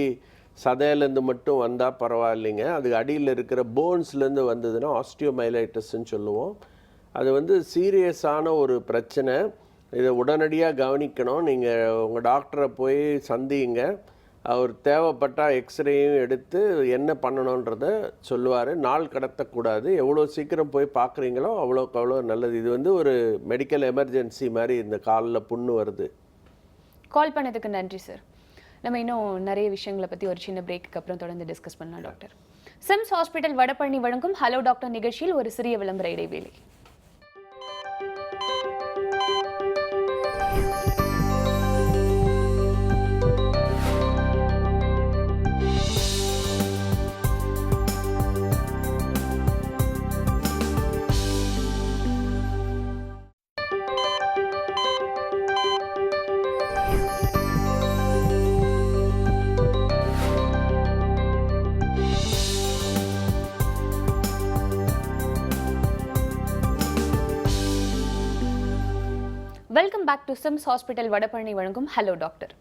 B: சதையிலேருந்து மட்டும் வந்தால் பரவாயில்லைங்க. அதுக்கு அடியில் இருக்கிற போன்ஸ்லேருந்து வந்ததுன்னா ஆஸ்டியோமைலைட்டிஸ்ன்னு சொல்லுவோம். அது வந்து சீரியஸான ஒரு பிரச்சனை. இதை உடனடியாக கவனிக்கணும். நீங்கள் உங்கள் டாக்டரை போய் சந்திங்க. அவர் தேவைப்பட்டால் எக்ஸ்ரேயும் எடுத்து என்ன பண்ணணுன்றத சொல்லுவார். நாள் கடத்தக்கூடாது. எவ்வளோ சீக்கிரம் போய் பார்க்குறீங்களோ அவ்வளோக்கு அவ்வளோ நல்லது. இது வந்து ஒரு மெடிக்கல் எமர்ஜென்சி மாதிரி இந்த காலில் புண்ணு வருது.
A: கால் பண்ணதுக்கு நன்றி சார். நம்ம இன்னும் நிறைய விஷயங்களை பற்றி ஒரு சின்ன பிரேக்கு அப்புறம் தொடர்ந்து டிஸ்கஸ் பண்ணலாம் டாக்டர். சிம்ஸ் ஹாஸ்பிட்டல் வடபழனி வழங்கும் ஹலோ டாக்டர் நிகழ்ச்சியில் ஒரு சிறிய விளம்பர இடைவேளை. Welcome back to SIMS hospital Vadapalani வழங்கும் ஹலோ டாக்டர்.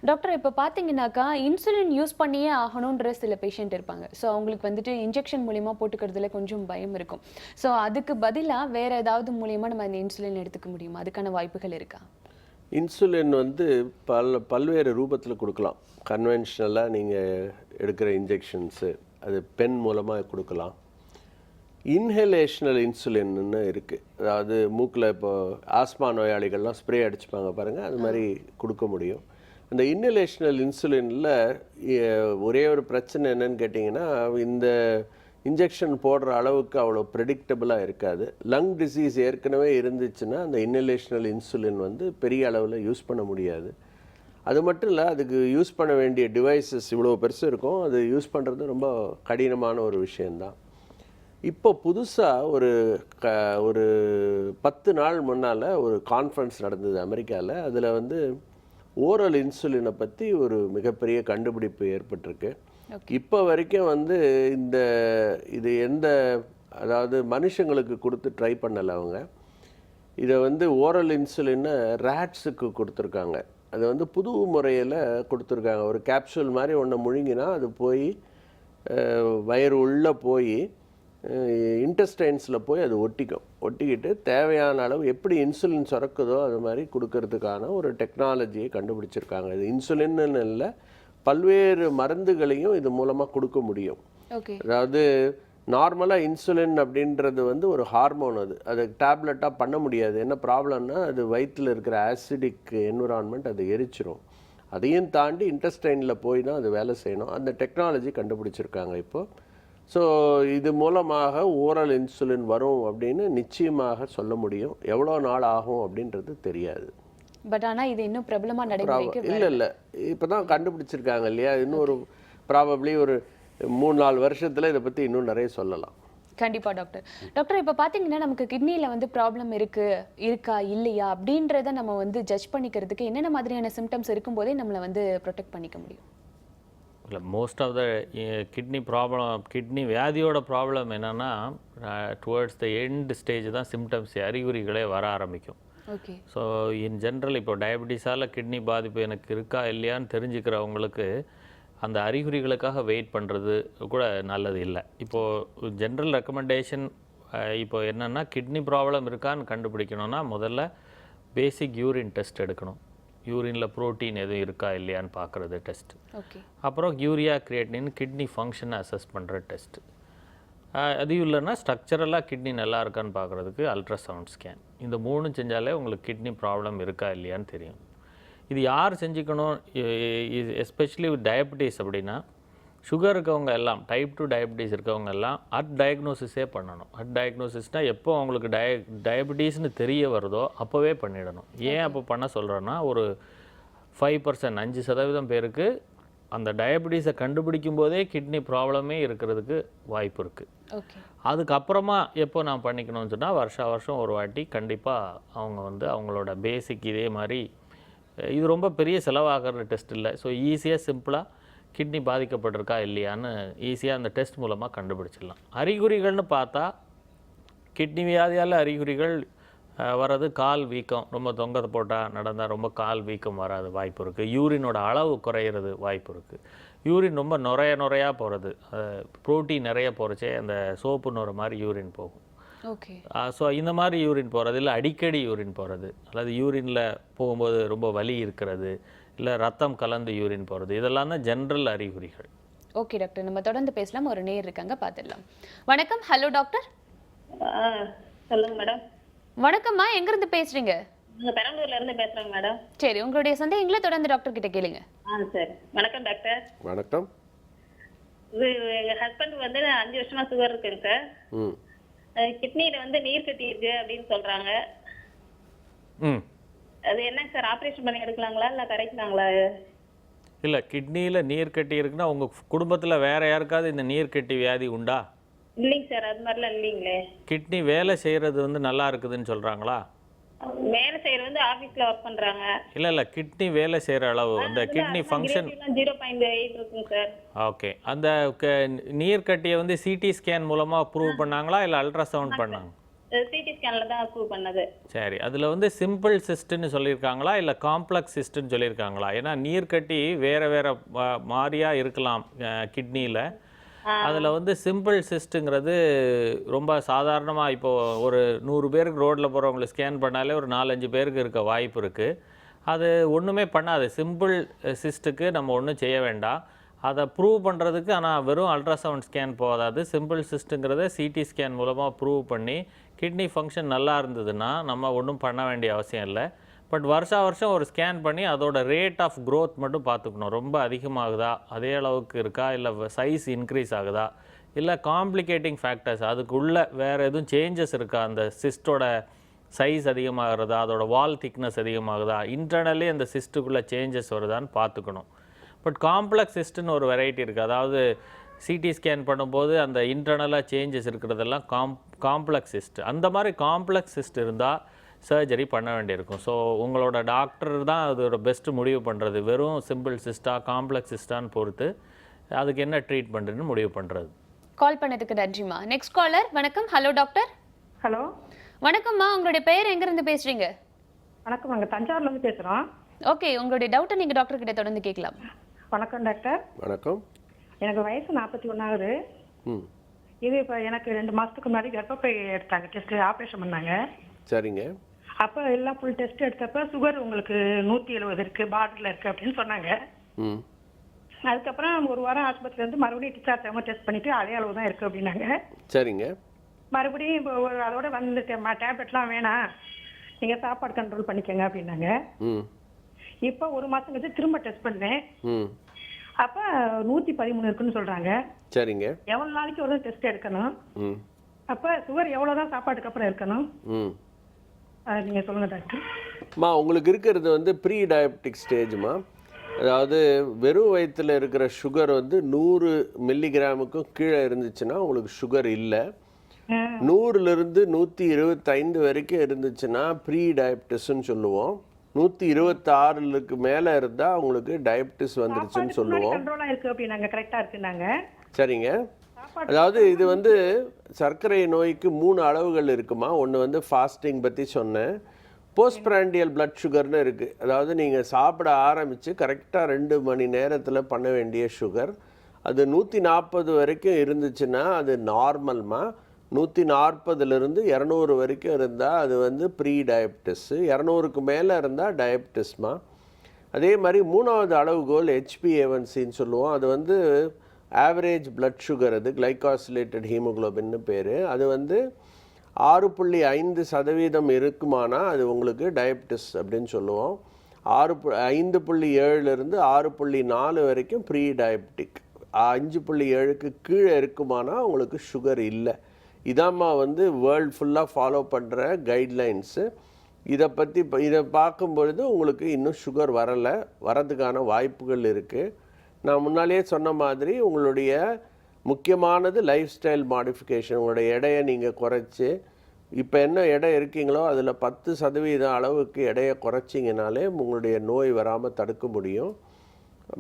A: டாக்டர், இப்போ பார்த்தீங்கன்னாக்கா இன்சுலின் யூஸ் பண்ணியே ஆகணுன்ற சில பேஷண்ட் இருப்பாங்க. ஸோ அவங்களுக்கு வந்துட்டு இன்ஜெக்ஷன் மூலிமா போட்டுக்கிறதுல கொஞ்சம் பயம் இருக்கும். ஸோ அதுக்கு பதிலாக வேறு ஏதாவது மூலிமா நம்ம அந்த இன்சுலின் எடுத்துக்க முடியுமா? அதுக்கான வாய்ப்புகள் இருக்கா?
B: இன்சுலின் வந்து பல்வேறு ரூபத்தில் கொடுக்கலாம். கன்வென்ஷனலாக நீங்கள் எடுக்கிற இன்ஜெக்ஷன்ஸு, அது பென் மூலமாக கொடுக்கலாம். இன்ஹலேஷனல் இன்சுலின்னு இருக்குது. அதாவது மூக்கில் இப்போ ஆஸ்மா நோயாளிகள்லாம் ஸ்ப்ரே அடிச்சுப்பாங்க பாருங்கள், அது மாதிரி கொடுக்க முடியும். அந்த இன்ஹலேஷனல் இன்சுலினில் ஒரே ஒரு பிரச்சனை என்னன்னு கேட்டிங்கன்னா, இந்த இன்ஜெக்ஷன் போடுற அளவுக்கு அவ்வளோ ப்ரெடிக்டபுளாக இருக்காது. லங் டிசீஸ் ஏற்கனவே இருந்துச்சுன்னா அந்த இன்ஹலேஷனல் இன்சுலின் வந்து பெரிய அளவில் யூஸ் பண்ண முடியாது. அது மட்டும் இல்லை, அதுக்கு யூஸ் பண்ண வேண்டிய டிவைசஸ் இவ்வளோ பெருசு இருக்கும். அது யூஸ் பண்ணுறது ரொம்ப கடினமான ஒரு விஷயந்தான். இப்போ புதுசாக ஒரு 10 நாள் முன்னால் ஒரு கான்ஃபரன்ஸ் நடந்தது அமெரிக்காவில். அதில் வந்து ஓரல் இன்சுலினை பற்றி ஒரு மிகப்பெரிய கண்டுபிடிப்பு ஏற்பட்டிருக்கு. இப்போ வரைக்கும் வந்து இது அதாவது மனுஷங்களுக்கு கொடுத்து ட்ரை பண்ணலை அவங்க. இதை வந்து ஓரல் இன்சுலினை ரேட்ஸுக்கு கொடுத்துருக்காங்க. அது வந்து புது முறையில் கொடுத்துருக்காங்க. ஒரு கேப்சூல் மாதிரி ஒன்று முழுங்கினா அது போய் வயிறு உள்ளே போய் இன்டெஸ்டைன்ஸில் போய் அது ஒட்டிக்கிட்டு தேவையான அளவு எப்படி இன்சுலின் சுரக்குதோ அது மாதிரி கொடுக்கறதுக்கான ஒரு டெக்னாலஜியை கண்டுபிடிச்சிருக்காங்க. இது இன்சுலின்னு இல்லை, பல்வேறு மருந்துகளையும் இது மூலமாக கொடுக்க முடியும். அதாவது நார்மலாக இன்சுலின் அப்படின்றது வந்து ஒரு ஹார்மோன். அது டேப்லெட்டாக பண்ண முடியாது. என்ன ப்ராப்ளம்னா, அது வயிற்றில் இருக்கிற ஆசிடிக் என்விரான்மெண்ட் அது எரிச்சிரும். அதையும் தாண்டி இன்டெஸ்டைனில் போய் தான் அது வேலை செய்யணும். அந்த டெக்னாலஜி கண்டுபிடிச்சிருக்காங்க இப்போது. ஸோ இது மூலமாக ஓரல் இன்சுலின் வரும் அப்படின்னு நிச்சயமாக சொல்ல முடியும். எவ்வளோ நாள் ஆகும் அப்படின்றது தெரியாது.
A: பட் ஆனால் இது இன்னும் பிரபலமாக நடைமுறைக்கு
B: இல்லை இப்போ தான் கண்டுபிடிச்சிருக்காங்க இல்லையா. இன்னும் ஒரு ப்ராபப்ளி ஒரு 3-4 வருஷத்தில் இதை பற்றி இன்னும் நிறைய சொல்லலாம்.
A: கண்டிப்பாக டாக்டர். டாக்டர், இப்போ பார்த்தீங்கன்னா நமக்கு கிட்னியில் வந்து ப்ராப்ளம் இருக்கா இல்லையா அப்படின்றத நம்ம வந்து ஜட்ஜ் பண்ணிக்கிறதுக்கு என்னென்ன மாதிரியான சிம்டம்ஸ் இருக்கும்போதே நம்மளை வந்து ப்ரொடெக்ட் பண்ணிக்க முடியும்?
C: இல்லை, மோஸ்ட் ஆஃப் த கிட்னி வியாதியோட ப்ராப்ளம் என்னென்னா டுவர்ட்ஸ் த எண்ட் ஸ்டேஜ் தான் சிம்டம்ஸ், அறிகுறிகளே வர ஆரம்பிக்கும்.
A: ஓகே.
C: ஸோ இன் ஜென்ரல் இப்போ டயபெட்டிஸால் கிட்னி பாதிப்பு எனக்கு இருக்கா இல்லையான்னு தெரிஞ்சுக்கிறவங்களுக்கு அந்த அறிகுறிகளுக்காக வெயிட் பண்ணுறது கூட நல்லது இல்லை. இப்போது ஜென்ரல் ரெக்கமெண்டேஷன் இப்போ என்னென்னா, கிட்னி ப்ராப்ளம் இருக்கான்னு கண்டுபிடிக்கணும்னா முதல்ல பேசிக் யூரின் டெஸ்ட் எடுக்கணும். யூரினில் ப்ரோட்டீன் எதுவும் இருக்கா இல்லையான்னு பார்க்குறது டெஸ்ட். அப்புறம் யூரியா கிரியேட்டின் கிட்னி ஃபங்க்ஷனை அசஸ் பண்ணுற டெஸ்ட். அது இல்லைன்னா ஸ்ட்ரக்சரலாக கிட்னி நல்லா இருக்கான்னு பார்க்குறதுக்கு அல்ட்ராசவுண்ட் ஸ்கேன். இந்த 3 செஞ்சாலே உங்களுக்கு கிட்னி ப்ராப்ளம் இருக்கா இல்லையான்னு தெரியும். இது யார் செஞ்சுக்கணும்? எஸ்பெஷலி டயபெட்டிஸ் அப்படின்னா சுகர் இருக்கவங்க எல்லாம், டைப் 2 டயபெட்டிஸ் இருக்கவங்க எல்லாம் டயக்னோசிஸே பண்ணணும். டயக்னோசிஸ்னால் எப்போ அவங்களுக்கு டயபெட்டிஸ்னு தெரிய வருதோ அப்போவே பண்ணிடணும். ஏன் அப்போ பண்ண சொல்கிறேன்னா, ஒரு 5%, 5% பேருக்கு அந்த டயபெட்டிஸை கண்டுபிடிக்கும் போதே கிட்னி ப்ராப்ளமே இருக்கிறதுக்கு வாய்ப்பு இருக்குது. அதுக்கப்புறமா எப்போ நான் பண்ணிக்கணும்னு சொன்னால், வருஷம் ஒரு வாட்டி கண்டிப்பாக அவங்க வந்து அவங்களோட பேசிக் இதே மாதிரி இது ரொம்ப பெரிய செலவாகிற டெஸ்ட் இல்லை. ஸோ ஈஸியாக சிம்பிளாக கிட்னி பாதிக்கப்பட்டிருக்கா இல்லையான்னு ஈஸியாக அந்த டெஸ்ட் மூலமாக கண்டுபிடிச்சிடலாம். அறிகுறிகள்னு பார்த்தா கிட்னி வியாதியால் அறிகுறிகள் வர்றது கால் வீக்கம், ரொம்ப தொங்கத்தை போட்டால் நடந்தால் ரொம்ப கால் வீக்கம் வராது வாய்ப்பு இருக்குது. யூரினோட அளவு குறையிறது வாய்ப்பு இருக்குது. யூரின் ரொம்ப நுரையாக போகிறது, ப்ரோட்டீன் நிறைய போகிறச்சே அந்த சோப்பு நுரை மாதிரி யூரின் போகும்.
A: ஓகே.
C: ஸோ இந்த மாதிரி யூரின் போகிறது, இல்லை அடிக்கடி யூரின் போகிறது, அல்லது யூரினில் போகும்போது ரொம்ப வலி இருக்கிறது, இல்லை ரத்தம் கலந்து யூரின் போகிறது, இதெல்லாம் தான் ஜென்ரல் அறிகுறிகள்.
A: ஓகே டாக்டர், நம்ம தொடர்ந்து பேசலாம். ஒரு நேர் இருக்காங்க, பார்த்துடலாம். வணக்கம். Hello doctor.
K: சொல்லுங்க மேடம்.
A: வணக்கம்மா, எங்கிருந்து பேசுறீங்க?
K: நாங்கள் பெரம்பலூர்ல இருந்து பேசுறோங்க மேடம்.
A: சரி, உங்களுடைய சந்தேகங்களை தொடர்ந்து டாக்டர் கிட்ட கேளுங்க.
K: சரி. வணக்கம் டாக்டர்.
B: வணக்கம்.
K: இது எங்க ஹஸ்பண்ட் வந்து 5 வருஷமா சுகர் இருக்குங்க சார். கிட்னியில வந்து நீர் கட்டி இருக்கு அப்படின்னு சொல்றாங்க. அது என்னங்க சார், ஆப்ரேஷன் பண்ணி எடுக்கலாங்களா இல்லை கரைக்கலாங்களா?
C: இல்லை, கிட்னியில் நீர் கட்டி இருக்குன்னா உங்கள் குடும்பத்தில் வேறு யாருக்காவது இந்த நீர் கட்டி வியாதி உண்டா?
K: இல்லைங்க சார், அது மாதிரிலாம் இல்லைங்களே.
C: கிட்னி வேலை செய்கிறது வந்து நல்லா இருக்குதுன்னு சொல்கிறாங்களா?
K: வேலை செய்யறது வந்து ஆஃபீஸில் ஒர்க் பண்ணுறாங்க.
C: இல்லை, கிட்னி வேலை செய்கிற அளவு, அந்த கிட்னி ஃபங்க்ஷன்
K: 0.8 இருக்குங்க சார்.
C: ஓகே. அந்த நீர் கட்டியை வந்து சிடி ஸ்கேன் மூலமாக ப்ரூவ் பண்ணாங்களா இல்லை அல்ட்ராசவுண்ட் பண்ணாங்க?
K: சிடி ஸ்கேனில் தான் ப்ரூவ் பண்ணது.
C: சரி, அதில் வந்து சிம்பிள் சிஸ்ட்டுன்னு சொல்லியிருக்காங்களா இல்லை காம்ப்ளெக்ஸ் சிஸ்ட்டுன்னு சொல்லியிருக்காங்களா? ஏன்னா நீர் கட்டி வேறு வேறு மாதிரியாக இருக்கலாம் கிட்னியில். அதில் வந்து சிம்பிள் சிஸ்ட்டுங்கிறது ரொம்ப சாதாரணமாக, இப்போது ஒரு 100 பேருக்கு ரோட்டில் போகிறவங்களை ஸ்கேன் பண்ணாலே ஒரு 4-5 பேருக்கு இருக்க வாய்ப்பு இருக்குது. அது ஒன்றுமே பண்ணாது. சிம்பிள் சிஸ்ட்டுக்கு நம்ம ஒன்றும் செய்ய வேண்டாம். அதை ப்ரூவ் பண்ணுறதுக்கு ஆனால் வெறும் அல்ட்ராசவுண்ட் ஸ்கேன் போதாது. சிம்பிள் சிஸ்ட்டுங்கிறத சிடி ஸ்கேன் மூலமாக ப்ரூவ் பண்ணி கிட்னி ஃபங்க்ஷன் நல்லா இருந்ததுன்னா நம்ம ஒன்றும் பண்ண வேண்டிய அவசியம் இல்லை. பட் வருஷம் ஒரு ஸ்கேன் பண்ணி அதோட ரேட் ஆஃப் க்ரோத் மட்டும் பார்த்துக்கணும். ரொம்ப அதிகமாகுதா, அதே அளவுக்கு இருக்கா, இல்லை சைஸ் இன்க்ரீஸ் ஆகுதா, இல்லை காம்ப்ளிகேட்டிங் ஃபேக்டர்ஸ் அதுக்குள்ளே வேறு எதுவும் சேஞ்சஸ் இருக்கா, அந்த சிஸ்டோட சைஸ் அதிகமாகிறதா, அதோட வால் திக்னஸ் அதிகமாகுதா, இன்டர்னலி அந்த சிஸ்ட்டுக்குள்ளே சேஞ்சஸ் வருதான்னு பார்த்துக்கணும். பட் காம்ப்ளெக்ஸ் சிஸ்ட்டுன்னு ஒரு வெரைட்டி இருக்குது. அதாவது சிடி ஸ்கேன் பண்ணும்போது அந்த இன்டர்னலாக சேஞ்சஸ் இருக்கிறதெல்லாம் காம்ப்ளெக்ஸ் சிஸ்ட். அந்த மாதிரி காம்ப்ளெக்ஸ் சிஸ்ட் இருந்தால் சர்ஜரி பண்ண வேண்டியிருக்கும். ஸோ உங்களோட டாக்டர் தான் அதோட பெஸ்ட்டு முடிவு பண்ணுறது. வெறும் சிம்பிள் சிஸ்டா காம்ப்ளெக்ஸ் சிஸ்டான்னு பொறுத்து அதுக்கு என்ன ட்ரீட்மெண்ட்னு முடிவு பண்ணுறது.
A: கால் பண்ணதுக்கு நன்றிம்மா. Next caller. வணக்கம். Hello doctor.
I: ஹலோ
A: வணக்கம்மா, உங்களுடைய பெயர் எங்கிருந்து பேசுறீங்க?
I: வணக்கம், நாங்கள் தஞ்சாவூர்லேருந்து பேசுகிறோம்.
A: ஓகே, உங்களுடைய டவுட்டை நீங்கள் டாக்டர் கிட்ட தொடர்ந்து கேட்கலாம்.
I: வணக்கம் டாக்டர்.
B: வணக்கம்.
I: எனக்கு வயசு 41 ஆகுது. இது இப்போ எனக்கு 2 மாதத்துக்கு முன்னாடி கர்ப்பப்பை எடுத்தாங்க, டெஸ்ட் ஆப்ரேஷன் பண்ணாங்க.
B: சரிங்க.
I: அப்போ எல்லாம் ஃபுல் டெஸ்ட் எடுத்தப்ப சுகர் உங்களுக்கு 170 இருக்கு, பார்டரில் இருக்கு அப்படின்னு சொன்னாங்க. அதுக்கப்புறம் 1 வாரம் ஆஸ்பத்திரியில இருந்து மறுபடியும் டிஸ்சார்ஜ் ஆகாம டெஸ்ட் பண்ணிட்டு அதே அளவு தான் இருக்கு அப்படின்னாங்க.
B: சரிங்க.
I: மறுபடியும் இப்போ அதோட வந்து டேப்லெட்லாம் வேணாம், நீங்க சாப்பாடு கண்ட்ரோல் பண்ணிக்கங்க அப்படின்னாங்க. இப்போ 1 மாசம் கழிச்சு திரும்ப டெஸ்ட் பண்ணேன். அப்ப 113 இருக்குன்னு சொல்றாங்க.
B: சரிங்க.
I: எவ்வளவு நாளைக்கு ஒரு டெஸ்ட் எடுக்கணும்? அப்ப சுகர் எவ்வளவுதான் சாப்பாட்டுக்கு அப்புறம் இருக்கணும்? நீங்க சொல்லுங்க டாக்டர்.
B: உங்களுக்கு இருக்கிறது வந்து ப்ரீ டயபெட்டிக் ஸ்டேஜ்மா. அதாவது வெறும் வயிற்றில் இருக்கிற சுகர் வந்து 100 மில்லிகிராமுக்கும் கீழே இருந்துச்சுன்னா உங்களுக்கு சுகர் இல்லை. 100லிருந்து 125 வரைக்கும் இருந்துச்சுன்னா ப்ரீ டயபெட்டிஸ்ன்னு சொல்லுவோம். 126க்கு மேலே இருந்தால் உங்களுக்கு டயபெட்டிஸ் வந்துருச்சுன்னு சொல்லுவோம். சரிங்க. அதாவது இது வந்து சர்க்கரை நோய்க்கு 3 அளவுகள் இருக்குமா. ஒன்று வந்து ஃபாஸ்டிங் பற்றி சொன்னேன். போஸ்ட் பிராண்டியல் பிளட் சுகர்னு இருக்குது. அதாவது நீங்கள் சாப்பிட ஆரம்பித்து கரெக்டாக 2 மணி நேரத்தில் பண்ண வேண்டிய சுகர். அது 140 வரைக்கும் இருந்துச்சுன்னா அது நார்மல்மா. 140லிருந்து 200 வரைக்கும் இருந்தால் அது வந்து ப்ரீ டயபெட்டிஸு. 200க்கு மேலே இருந்தால் டயபெட்டிஸ்மா. அதே மாதிரி 3வது அளவுகோல் HbA1cன்னு சொல்லுவோம். அது வந்து ஆவரேஜ் பிளட் சுகர், அது கிளைகாசிலேட்டட் ஹீமோகுளோபின்னு பேர். அது வந்து 6.5% இருக்குமானா அது உங்களுக்கு டயபெட்டிஸ் அப்படின்னு சொல்லுவோம். 5.7லிருந்து 6.4 வரைக்கும் ப்ரீ டயபெட்டிக். 5.7க்கு கீழே இருக்குமானா உங்களுக்கு சுகர் இல்லை. இதாம்மா வந்து வேர்ல்டு ஃபுல்லாக ஃபாலோ பண்ணுற கைட்லைன்ஸு. இதை பார்க்கும்பொழுது உங்களுக்கு இன்னும் சுகர் வரதுக்கான வாய்ப்புகள் இருக்குது. நான் முன்னாலேயே சொன்ன மாதிரி உங்களுடைய முக்கியமானது லைஃப் ஸ்டைல் மாடிஃபிகேஷன். உங்களுடைய எடையை நீங்கள் குறைச்சி இப்போ என்ன எடை இருக்கீங்களோ அதில் 10% அளவுக்கு எடையை குறைச்சிங்கனாலே உங்களுடைய நோய் வராமல் தடுக்க முடியும்.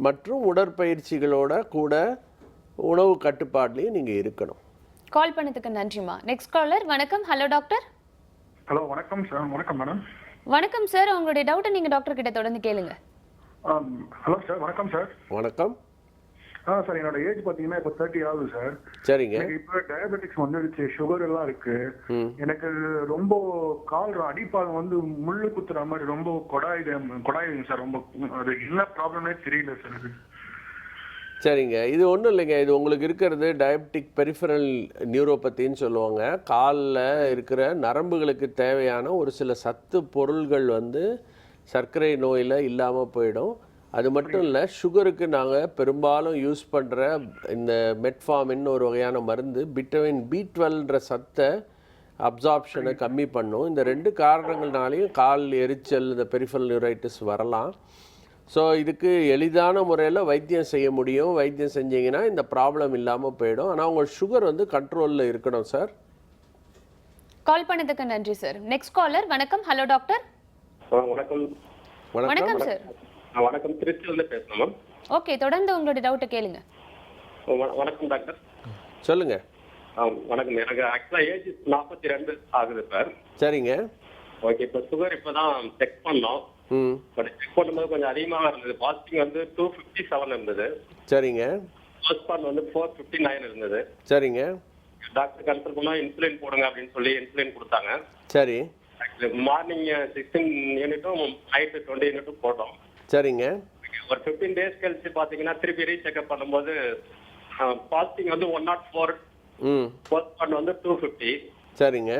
B: மற்றும் உடற்பயிற்சிகளோட கூட உணவு கட்டுப்பாடுலையும் நீங்கள் இருக்கணும்.
A: கால் பண்ணதுக்கு நன்றிம்மா. Next caller. வணக்கம். Hello doctor.
M: ஹலோ வணக்கம் சார். வணக்கம் மேடம்.
A: வணக்கம் சார். உங்களுடைய டவுட்டை நீங்கள் டாக்டர் கிட்ட தொடர்ந்து கேளுங்க.
M: Hello sir. வணக்கம் சார்.
B: வணக்கம்.
M: சார் என்னோட ஏஜ் பார்த்தீங்கன்னா இப்போ 30 ஆகுது சார்.
B: சரிங்க.
M: எனக்கு இப்போ டயபெட்டிக்ஸ் வந்துடுச்சு, சுகர் எல்லாம் இருக்கு. எனக்கு ரொம்ப கால் அடிப்பாகம் வந்து முள்ளு குத்துற மாதிரி ரொம்ப கொடாயுதுங்க சார். ரொம்ப அது என்ன ப்ராப்ளம்னே தெரியல சார் அது.
B: சரிங்க. இது ஒன்றும் இல்லைங்க. இது உங்களுக்கு இருக்கிறது டயபெட்டிக் பெரிஃபரல் நியூரோபத்தின்னு சொல்லுவாங்க. காலில் இருக்கிற நரம்புகளுக்கு தேவையான ஒரு சில சத்து பொருள்கள் வந்து சர்க்கரை நோயில் இல்லாமல் போயிடும். அது மட்டும் இல்லை, சுகருக்கு நாங்கள் பெரும்பாலும் யூஸ் பண்ணுற இந்த மெட்ஃபார்மின் ஒரு வகையான மருந்து விட்டமின் B12ன்ற சத்தை அப்சார்ப்ஷனை கம்மி பண்ணும். இந்த 2 காரணங்கள்னாலையும் கால் எரிச்சல், இந்த பெரிஃபரல் நியூரைட்டிஸ் வரலாம். ஸோ இதுக்கு எளிதான முறையில் வைத்தியம் செய்ய முடியும். வைத்தியம் செஞ்சீங்கன்னா இந்த ப்ராப்ளம் இல்லாமல் போயிடும். ஆனால் உங்கள் சுகர் வந்து கண்ட்ரோலில் இருக்கணும் சார்.
A: கால் பண்ணதுக்கு நன்றி சார். Next caller. வணக்கம். Hello doctor.
N: வணக்கம்.
A: வணக்கம் சார்.
N: வணக்கம். திருச்சியிலிருந்து பேசுறேன் மேம்.
A: ஓகே, தொடர்ந்து உங்களுடைய டவுட்டை கேளுங்க.
N: வணக்கம் டாக்டர்.
B: சொல்லுங்க.
N: வணக்கம். எனக்கு ஆக்சுவலா ஏஜ் 42 ஆகுது சார்.
B: சரிங்க.
N: ஓகே. இப்போ சுகர் இப்போதான் செக் பண்ணோம். பட் செக் பண்ணும்போது கொஞ்சம் அதிகமாக இருந்தது. பாஸ்டிங் வந்து 257 இருந்தது.
B: சரிங்க.
N: போஸ்ட்பான் வந்து 459 இருந்தது.
B: சரிங்க.
N: டாக்டர் கன்சல்ட் பண்ணா இன்சுலின் போடுங்க அப்படின்னு சொல்லி இன்சுலின் கொடுத்தாங்க.
B: சரி.
N: மார்னிங் 16 யூனிட்டும் நைட்டு 20 யூனிட்டும் போட்டோம்.
B: சரிங்க.
N: ஒரு 15 டேஸ் கழிச்சு பாத்தீங்கன்னா திருப்பி ரீசெக்அப் பண்ணும்போது பாஸ்டிங் வந்து 104, போஸ்ட்பான் வந்து 250.
B: சரிங்க.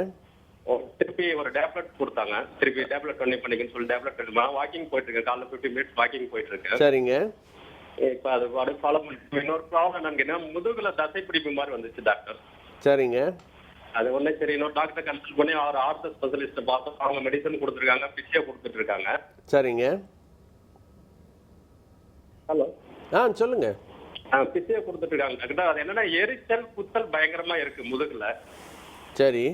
N: திருப்பி ஒரு டேப்லெட் கொடுத்தாங்க. திருப்பி டேப்லெட் பண்ணிக்கன்னு சொல்லி டேப்லெட் வாக்கிங் போயிட்டு இருக்கேன். காலைல 50 மினிட்ஸ் வாக்கிங் போயிட்டு இருக்கேன்.
B: சரிங்க.
N: இப்ப அது ஃபாலோ பண்ணி இன்னொரு ப்ராப்ளம் எனக்கு என்ன, முதுகுல தசை பிடிப்பு மாதிரி வந்துச்சு டாக்டர்.
B: சரிங்க.
N: அது ஒண்ணே சரி, இன்னொரு டாக்டர் கன்சல்ட் பண்ணி அவர் ஆர்த்தோ ஸ்பெஷலிஸ்ட் பார்த்தோம். அவங்க மெடிசன் கொடுத்துருக்காங்க, பிசியோ கொடுத்துட்டு இருக்காங்க.
B: சரிங்க.
N: ஹலோ.
B: சொல்லுங்க.
N: பிசியோ கொடுத்துட்டு இருக்காங்க டாக்டர். அது என்னன்னா எரிச்சல் குத்தல் பயங்கரமா இருக்கு முதுகுல.
B: சரி.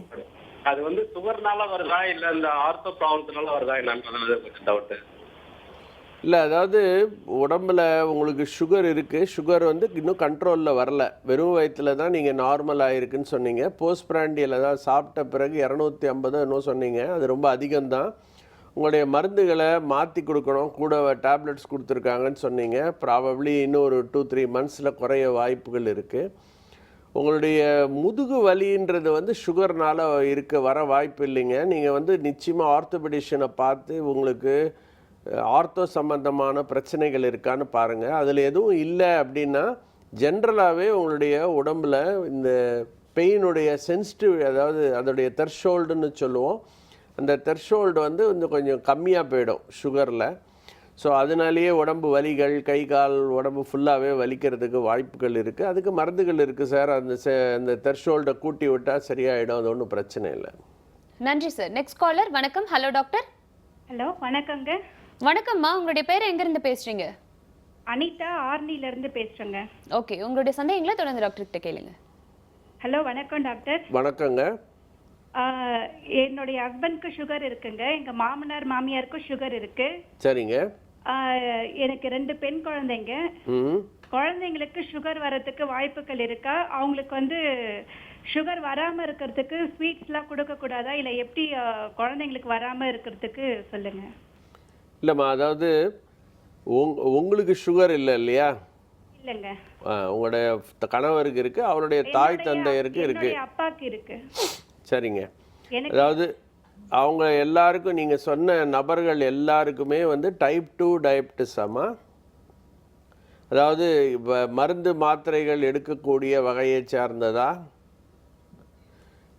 N: அது வந்து சுகர்னால வருதா இல்ல இந்த ஆர்த்தோ ப்ராப்ளத்தினால வருதா என்னன்னு கொஞ்சம் டவுட்.
B: இல்லை, அதாவது உடம்புல உங்களுக்கு சுகர் இருக்குது. சுகர் வந்து இன்னும் கண்ட்ரோலில் வரல. வெறும் வயிற்றில் தான் நீங்கள் நார்மல் ஆகிருக்குன்னு சொன்னீங்க. போஸ்ட் பிராண்டியில் தான் சாப்பிட்ட பிறகு 250 இன்னும் சொன்னீங்க. அது ரொம்ப அதிகம்தான். உங்களுடைய மருந்துகளை மாற்றி கொடுக்கணும். கூட டேப்லெட்ஸ் கொடுத்துருக்காங்கன்னு சொன்னீங்க. ப்ராபப்ளி இன்னும் ஒரு 2-3 மந்த்ஸில் குறைய வாய்ப்புகள் இருக்குது. உங்களுடைய முதுகு வலின்றது வந்து சுகர்னால் வர வாய்ப்பு இல்லைங்க. நீங்கள் வந்து நிச்சயமாக ஆர்த்தோபெடிஷனை பார்த்து உங்களுக்கு ஆர்த்தோ சம்பந்தமான பிரச்சனைகள் இருக்கான்னு பாருங்கள். அதில் எதுவும் இல்லை அப்படின்னா ஜென்ரலாகவே உங்களுடைய உடம்பில் இந்த பெயினுடைய சென்சிட்டிவ், அதாவது அதோடைய தெர்ஷோல்டுன்னு சொல்லுவோம், அந்த தெர்ஷோல்டு வந்து கொஞ்சம் கம்மியாக போயிடும் சுகரில். ஸோ அதனாலேயே உடம்பு வலிகள், கை கால் உடம்பு ஃபுல்லாகவே வலிக்கிறதுக்கு வாய்ப்புகள் இருக்குது. அதுக்கு மருந்துகள் இருக்குது சார். அந்த தெர்ஷோல்டை கூட்டி விட்டால் சரியாயிடும். அது ஒன்றும் பிரச்சனை இல்லை.
A: நன்றி சார். Next caller. வணக்கம். Hello doctor.
O: ஹலோ வணக்கங்க.
A: வணக்கம்மா. உங்களுடைய பேர் எங்கேருந்து பேசுகிறீங்க?
O: அனிதா, ஆர்னிலேருந்து பேசுகிறேங்க.
A: ஓகே, உங்களுடைய சந்தேகங்களை தொடர்ந்து டாக்டர்கிட்ட கேளுங்க.
O: ஹலோ வணக்கம் டாக்டர்.
B: வணக்கங்க.
O: என்னுடைய ஹஸ்பண்ட்க்கு சுகர் இருக்குங்க. எங்கள் மாமனார் மாமியாருக்கும் சுகர் இருக்கு.
B: சரிங்க.
O: எனக்கு 2 பெண் குழந்தைங்க. குழந்தைங்களுக்கு சுகர் வரதுக்கு வாய்ப்புகள் இருக்கா? அவங்களுக்கு வந்து சுகர் வராமல் இருக்கிறதுக்கு ஸ்வீட்ஸ்லாம் கொடுக்கக்கூடாதா, இல்லை எப்படி குழந்தைங்களுக்கு வராமல் இருக்கிறதுக்கு சொல்லுங்க.
B: இல்லைம்மா, அதாவது உங்களுக்கு சுகர் இல்லை இல்லையா?
O: இல்லைங்க.
B: உங்களுடைய கணவருக்கு இருக்கு, அவருடைய தாய் தந்தையருக்கு இருக்கு,
O: அப்பாவுக்கு இருக்கு.
B: சரிங்க. அதாவது அவங்க எல்லாருக்கும் நீங்கள் சொன்ன நபர்கள் எல்லாருக்குமே வந்து டைப் 2 டயபிட்டிஸாமா? அதாவது மருந்து மாத்திரைகள் எடுக்கக்கூடிய வகையை சார்ந்ததா?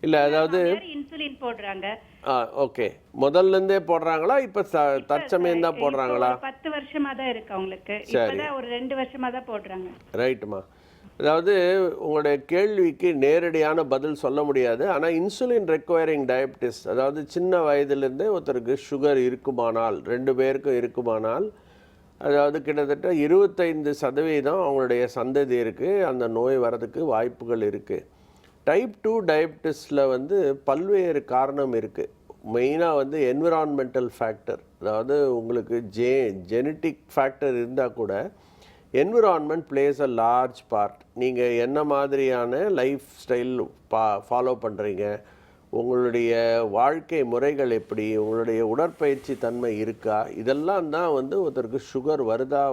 B: இல்லை, அதாவது
O: இன்சுலின் போடுறாங்க.
B: ஓகே. முதல்ல இருந்தே போடுறாங்களா, இப்போ தற்சமயம் தான் போடுறாங்களா?
O: 10 வருஷமா தான் இருக்கு அவங்களுக்கு. இப்பதான் ஒரு 2 வருஷமா தான் போடுறாங்க.
B: ரைட்டுமா. அதாவது உங்களுடைய கேள்விக்கு நேரடியான பதில் சொல்ல முடியாது. ஆனால் இன்சுலின் ரெக்வயரிங் டயபிட்டிஸ், அதாவது சின்ன வயதிலிருந்தே ஒருத்தருக்கு சுகர் இருக்குமானால், 2 பேருக்கும் இருக்குமானால், அதாவது கிட்டத்தட்ட 25% அவங்களுடைய சந்ததி இருக்குது அந்த நோய் வரதுக்கு வாய்ப்புகள் இருக்குது. டைப் 2 டயபிட்டிஸில் வந்து பல்வேறு காரணம் இருக்குது. மெயினாக வந்து என்விரான்மெண்டல் ஃபேக்டர், அதாவது உங்களுக்கு ஜெனட்டிக் ஃபேக்டர் இருந்தால் கூட environment place a large part. நீங்கள் என்ன மாதிரியான லைஃப் ஸ்டைல் ஃபாலோ பண்ணுறீங்க, உங்களுடைய வாழ்க்கை முறைகள் எப்படி, உங்களுடைய உடற்பயிற்சி தன்மை இருக்கா, இதெல்லாம் தான் வந்து ஒருத்தருக்கு சுகர் வருதா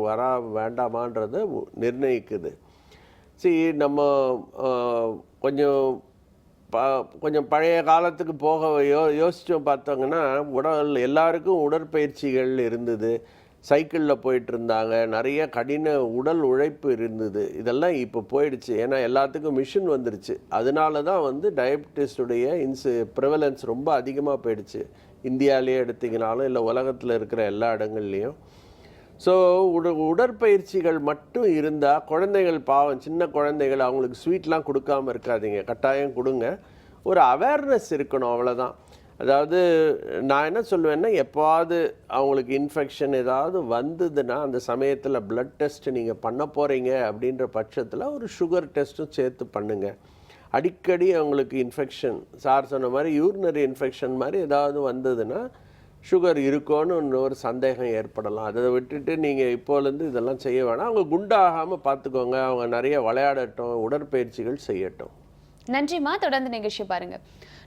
B: வரா வேண்டாமான்றதை நிர்ணயிக்குது. நம்ம கொஞ்சம் பழைய காலத்துக்கு போக யோசிச்சு பார்த்தோங்கன்னா எல்லாருக்கும் உடற்பயிற்சிகள் இருந்தது, சைக்கிளில் போயிட்டு இருந்தாங்க, நிறைய கடின உடல் உழைப்பு இருந்தது. இதெல்லாம் இப்போ போயிடுச்சு, ஏன்னா எல்லாத்துக்கும் மிஷின் வந்துருச்சு. அதனால தான் வந்து டயபிட்டிஸுடைய ப்ரிவலன்ஸ் ரொம்ப அதிகமாக போயிடுச்சு. இந்தியாவிலேயே எடுத்திங்கனாலும் இல்லை உலகத்தில் இருக்கிற எல்லா இடங்கள்லையும். ஸோ உடற்பயிற்சிகள் மட்டும் இருந்தால் குழந்தைகள் பாவம், சின்ன குழந்தைகள், அவங்களுக்கு ஸ்வீட்லாம் கொடுக்காமல் இருக்காதீங்க, கட்டாயம் கொடுங்க. ஒரு அவேர்னஸ் இருக்கணும், அவ்வளோதான். அதாவது நான் என்ன சொல்லுவேன்னா, எப்போவாது அவங்களுக்கு இன்ஃபெக்ஷன் ஏதாவது வந்ததுன்னா அந்த சமயத்தில் பிளட் டெஸ்ட் நீங்கள் பண்ண போகிறீங்க அப்படின்ற பட்சத்தில் ஒரு சுகர் டெஸ்ட்டும் சேர்த்து பண்ணுங்கள். அடிக்கடி அவங்களுக்கு இன்ஃபெக்ஷன், சார் சொன்ன மாதிரி யூரினரி இன்ஃபெக்ஷன் மாதிரி ஏதாவது வந்ததுன்னா சுகர் இருக்கோன்னு ஒரு சந்தேகம் ஏற்படலாம். அதை விட்டுட்டு நீங்கள் இப்போலேருந்து இதெல்லாம் செய்ய வேணாம். அவங்க குண்டாகாமல் பார்த்துக்கோங்க, அவங்க நிறைய விளையாடட்டும், உடற்பயிற்சிகள் செய்யட்டும்.
A: நன்றிம்மா. தொடர்ந்து நிகழ்ச்சி பாருங்க.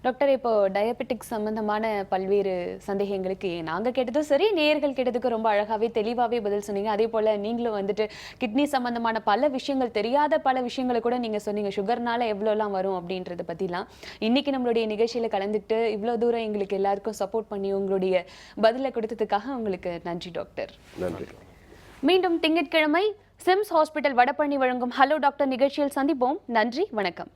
A: டாக்டர், இப்போ டயபெட்டிக் சம்பந்தமான பல்வேறு சந்தேகங்களுக்கு நாங்கள் கேட்டதும் சரி, நேயர்கள் கேட்டதுக்கு ரொம்ப அழகாகவே தெளிவாகவே பதில் சொன்னீங்க. அதே போல் நீங்களும் வந்துட்டு கிட்னி சம்பந்தமான பல விஷயங்கள், தெரியாத பல விஷயங்களை கூட நீங்கள் சொன்னீங்க, சுகர்னால எவ்வளோலாம் வரும் அப்படின்றத பற்றிலாம். இன்னைக்கு நம்மளுடைய நிகழ்ச்சியில் கலந்துட்டு இவ்வளோ தூரம் எங்களுக்கு எல்லாருக்கும் சப்போர்ட் பண்ணி உங்களுடைய பதிலை கொடுத்ததுக்காக உங்களுக்கு நன்றி டாக்டர்.
B: நன்றி.
A: மீண்டும் திங்கட்கிழமை சிம்ஸ் ஹாஸ்பிட்டல் வடபழனி வழங்கும் ஹலோ டாக்டர் நிகழ்ச்சியில் சந்திப்போம். நன்றி, வணக்கம்.